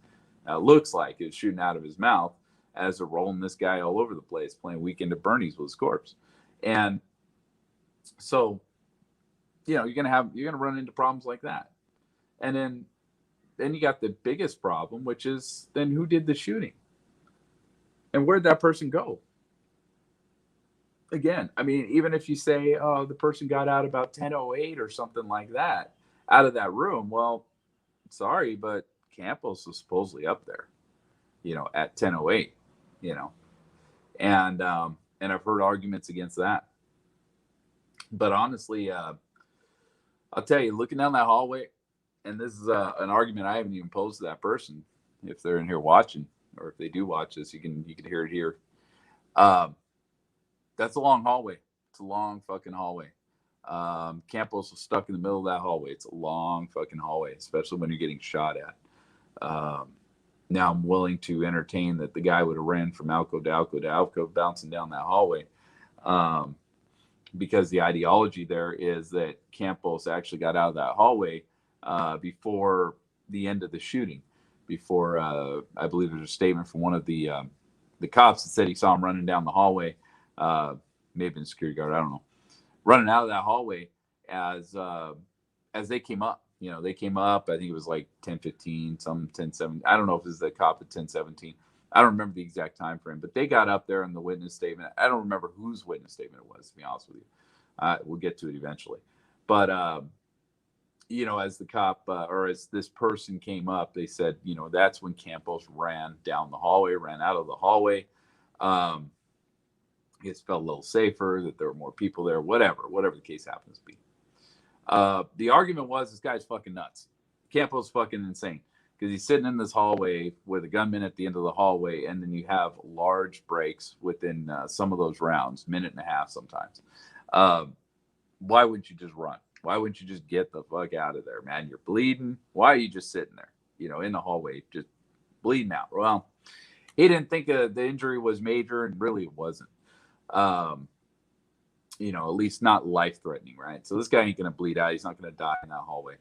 it was shooting out of his mouth as they're rolling this guy all over the place, playing Weekend at Bernie's with his corpse. And so, you know, you're gonna run into problems like that. And then you got the biggest problem, which is then who did the shooting? And where'd that person go? Again, I mean, even if you say, oh, the person got out about 10:08 or something like that, out of that room, well, sorry, but Campos was supposedly up there, you know, at 10:08, you know, and I've heard arguments against that. But honestly, I'll tell you, looking down that hallway, and this is an argument I haven't even posed to that person. If they're in here watching, or if they do watch this, you can hear it here. That's a long hallway. It's a long fucking hallway. Campos was stuck in the middle of that hallway. It's a long fucking hallway, especially when you're getting shot at. Now I'm willing to entertain that the guy would have ran from alcove to alcove to alcove, bouncing down that hallway. Because the ideology there is that Campos actually got out of that hallway before the end of the shooting. Before I believe there's a statement from one of the cops that said he saw him running down the hallway. Maybe in security guard, I don't know, running out of that hallway as they came up. You know, they came up, I think it was like 10:15, some 10:17. I don't know if it was the cop at 10:17. I don't remember the exact time frame, but they got up there in the witness statement. I don't remember whose witness statement it was, to be honest with you. We'll get to it eventually. But, you know, as the cop or as this person came up, they said, you know, that's when Campos ran down the hallway, ran out of the hallway. He just felt a little safer, that there were more people there, whatever the case happens to be. The argument was this guy's fucking nuts. Campos fucking insane. because he's sitting in this hallway with a gunman at the end of the hallway, and then you have large breaks within some of those rounds, minute and a half sometimes. Why wouldn't you just run? Why wouldn't you just get the fuck out of there, man? You're bleeding. Why are you just sitting there, in the hallway, just bleeding out? Well, he didn't think the injury was major, and really it wasn't. At least not life-threatening, right? So this guy ain't going to bleed out. He's not going to die in that hallway.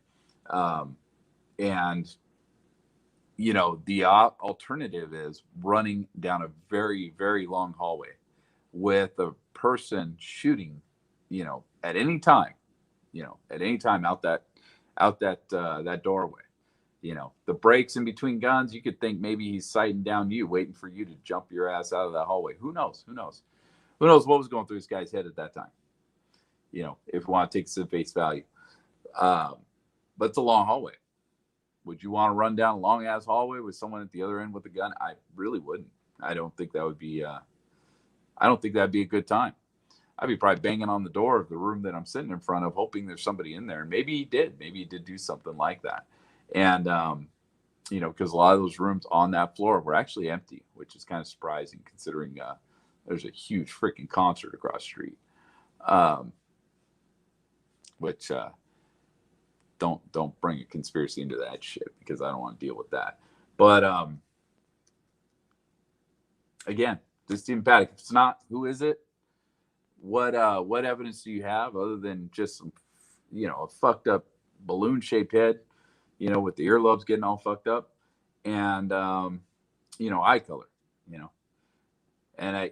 And the alternative is running down a very, very long hallway with a person shooting, at any time, out that doorway. The breaks in between guns, you could think maybe he's sighting down you, waiting for you to jump your ass out of that hallway. Who knows? Who knows what was going through this guy's head at that time? If you want to take it to face value. But it's a long hallway. Would you want to run down a long ass hallway with someone at the other end with a gun? I really wouldn't. I don't think that would be. I don't think that'd be a good time. I'd be probably banging on the door of the room that I'm sitting in front of, hoping there's somebody in there. And maybe he did. Maybe he did do something like that. And because a lot of those rooms on that floor were actually empty, which is kind of surprising considering there's a huge freaking concert across the street. Which don't bring a conspiracy into that shit, because I don't want to deal with that. But again, this Stephen Paddock, if it's not, who is it? What evidence do you have other than just some, a fucked up balloon shaped head, with the earlobes getting all fucked up, and eye color, And I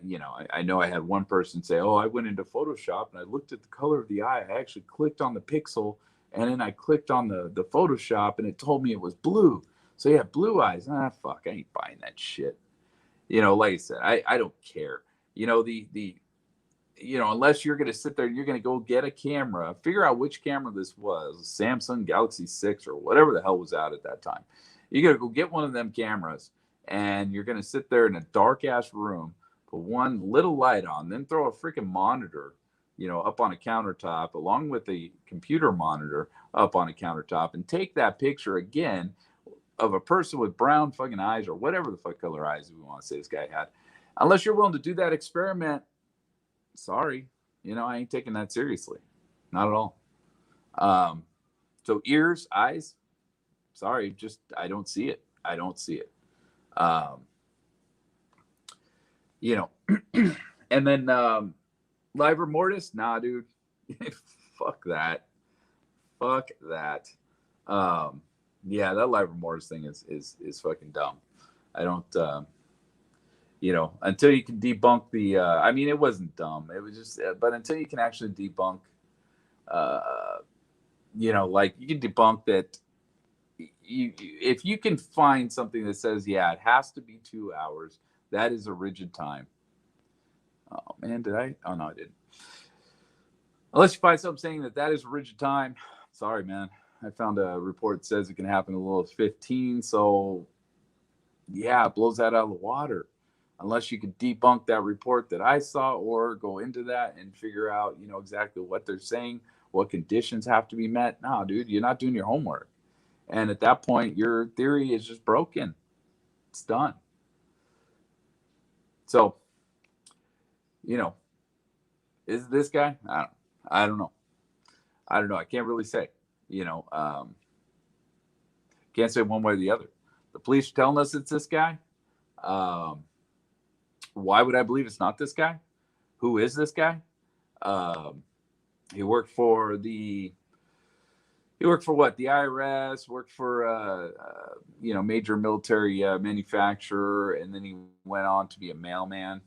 know I had one person say, "Oh, I went into Photoshop and I looked at the color of the eye. I actually clicked on the pixel, and then I clicked on the Photoshop, and it told me it was blue. So yeah, blue eyes. Fuck, I ain't buying that shit." Like I said, I don't care. Unless you're gonna sit there and you're gonna go get a camera, figure out which camera this was, Samsung Galaxy 6 or whatever the hell was out at that time. You gotta go get one of them cameras, and you're gonna sit there in a dark ass room, put one little light on, then throw a freaking monitor, up on a countertop, along with a computer monitor up on a countertop, and take that picture again of a person with brown fucking eyes, or whatever the fuck color eyes we want to say this guy had. Unless you're willing to do that experiment, sorry, I ain't taking that seriously. Not at all. So ears, eyes, sorry, just, I don't see it. I don't see it. And then livor mortis, nah, dude. Fuck that. Yeah, that livor mortis thing is fucking dumb. I don't, until you can debunk the, it wasn't dumb. It was just, but until you can actually debunk, like you can debunk that. If you can find something that says, yeah, it has to be 2 hours, that is a rigid time. Oh man, did I? Oh no, I didn't. Unless you find something saying that is a rigid time, sorry, man. I found a report that says it can happen as little as 15. So yeah, it blows that out of the water. Unless you could debunk that report that I saw, or go into that and figure out, exactly what they're saying, what conditions have to be met. No, dude, you're not doing your homework. And at that point, your theory is just broken. It's done. So, is this guy? I don't know. I can't really say. Can't say one way or the other. The police are telling us it's this guy. Why would I believe it's not this guy? Who is this guy? He worked for what? The IRS, worked for major military manufacturer, and then he went on to be a mailman,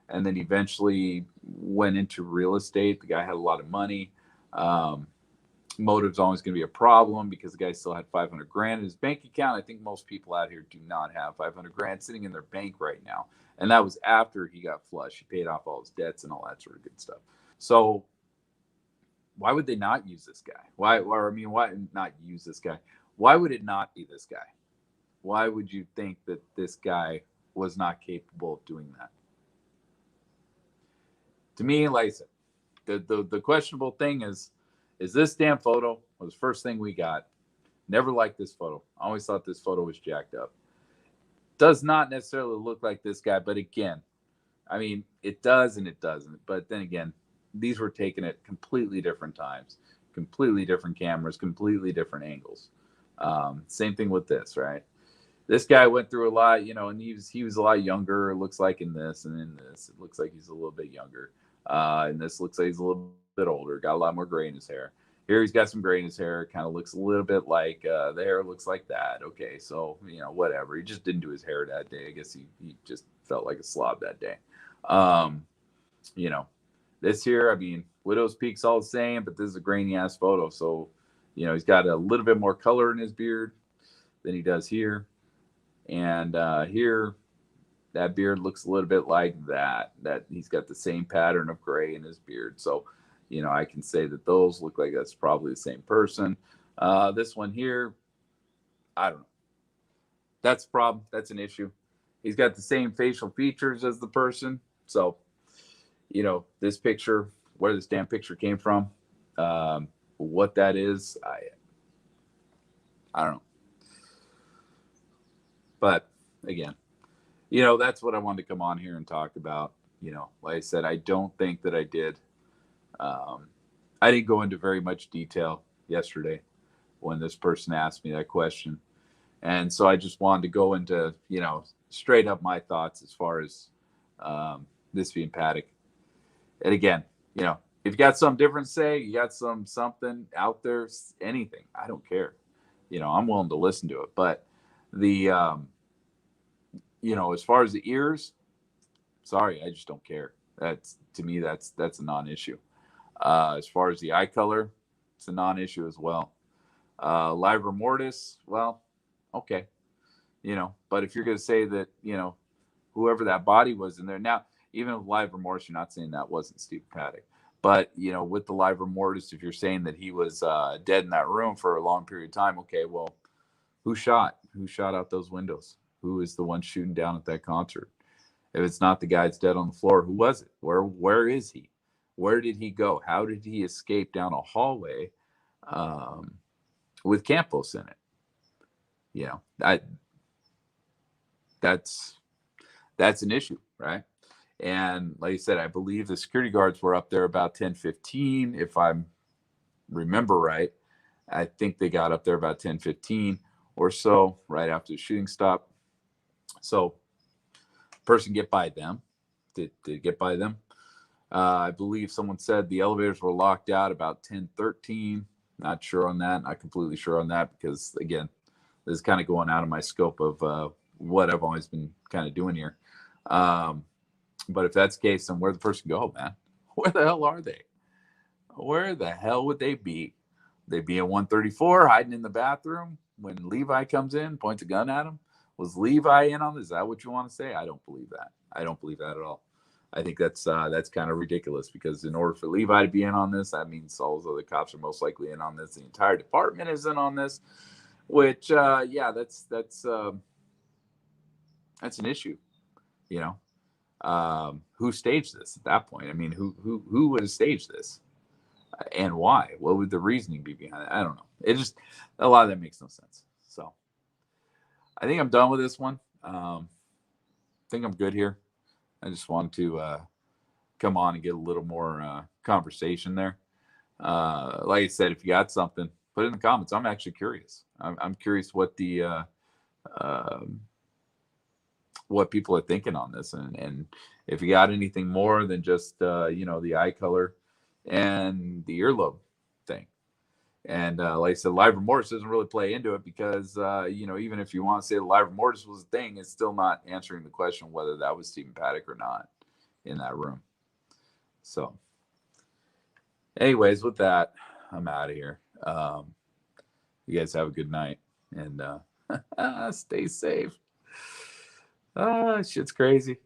and then eventually went into real estate. The guy had a lot of money. Motive's always going to be a problem, because the guy still had 500 grand in his bank account. I think most people out here do not have 500 grand sitting in their bank right now. And that was after he got flush. He paid off all his debts and all that sort of good stuff. So why would they not use this guy? Why not use this guy? Why would it not be this guy? Why would you think that this guy was not capable of doing that? To me, like I said, the questionable thing is this damn photo was the first thing we got. Never liked this photo. I always thought this photo was jacked up. Does not necessarily look like this guy, but again, I mean, it does and it doesn't. But then again, these were taken at completely different times, completely different cameras, completely different angles. Same thing with this, right? This guy went through a lot, and he was a lot younger. It looks like in this, and in this, it looks like he's a little bit younger. And this looks like he's a little bit older. Got a lot more gray in his hair. Here he's got some gray in his hair. Kind of looks a little bit like the hair looks like that. Okay, so whatever. He just didn't do his hair that day. I guess he just felt like a slob that day. This here, I mean, Widow's Peak's all the same, but this is a grainy ass photo. So, he's got a little bit more color in his beard than he does here. And here, that beard looks a little bit like that he's got the same pattern of gray in his beard. So, I can say that those look like that's probably the same person. This one here, I don't know. That's a problem. That's an issue. He's got the same facial features as the person. So, this picture, where this damn picture came from, what that is, I don't know. But again, that's what I wanted to come on here and talk about. Like I said, I don't think that I did. I didn't go into very much detail yesterday when this person asked me that question. And so I just wanted to go into, straight up my thoughts as far as this being Paddock. And again, if you got something different to say, you got something out there, anything, I don't care. I'm willing to listen to it. But the, as far as the ears, sorry, I just don't care. To me, that's a non-issue. As far as the eye color, it's a non-issue as well. Livor mortis, well, okay. But if you're going to say that, whoever that body was in there, now, even with livor mortis, you're not saying that wasn't Stephen Paddock. But, with the livor mortis, if you're saying that he was dead in that room for a long period of time, okay, well, who shot? Who shot out those windows? Who is the one shooting down at that concert? If it's not the guy that's dead on the floor, who was it? Where is he? Where did he go? How did he escape down a hallway with Campos in it? That's an issue, right? And like I said, I believe the security guards were up there about 10:15, if I remember right. I think they got up there about 10:15 or so, right after the shooting stop. So, person get by them. Did get by them? I believe someone said the elevators were locked out about 10:13. Not sure on that. Not completely sure on that because, again, this is kind of going out of my scope of what I've always been kind of doing here. But if that's the case, then where'd the person go, man? Where the hell are they? Where the hell would they be? They'd be in 134 hiding in the bathroom when Levi comes in, points a gun at him. Was Levi in on this? Is that what you want to say? I don't believe that. I don't believe that at all. I think that's kind of ridiculous because in order for Levi to be in on this, that means all those other cops are most likely in on this. The entire department is in on this, which, that's an issue. Who staged this at that point? I mean, who would have staged this, and why? What would the reasoning be behind it? I don't know. It just, a lot of that makes no sense. So I think I'm done with this one. I think I'm good here. I just wanted to come on and get a little more conversation there. Like I said, if you got something, put it in the comments. I'm actually curious. I'm curious what the what people are thinking on this, and if you got anything more than just the eye color and the earlobe thing. And like I said, livor mortis doesn't really play into it because even if you want to say the livor mortis was a thing, it's still not answering the question whether that was Stephen Paddock or not in that room. So anyways, with that, I'm out of here. You guys have a good night and stay safe. Shit's crazy.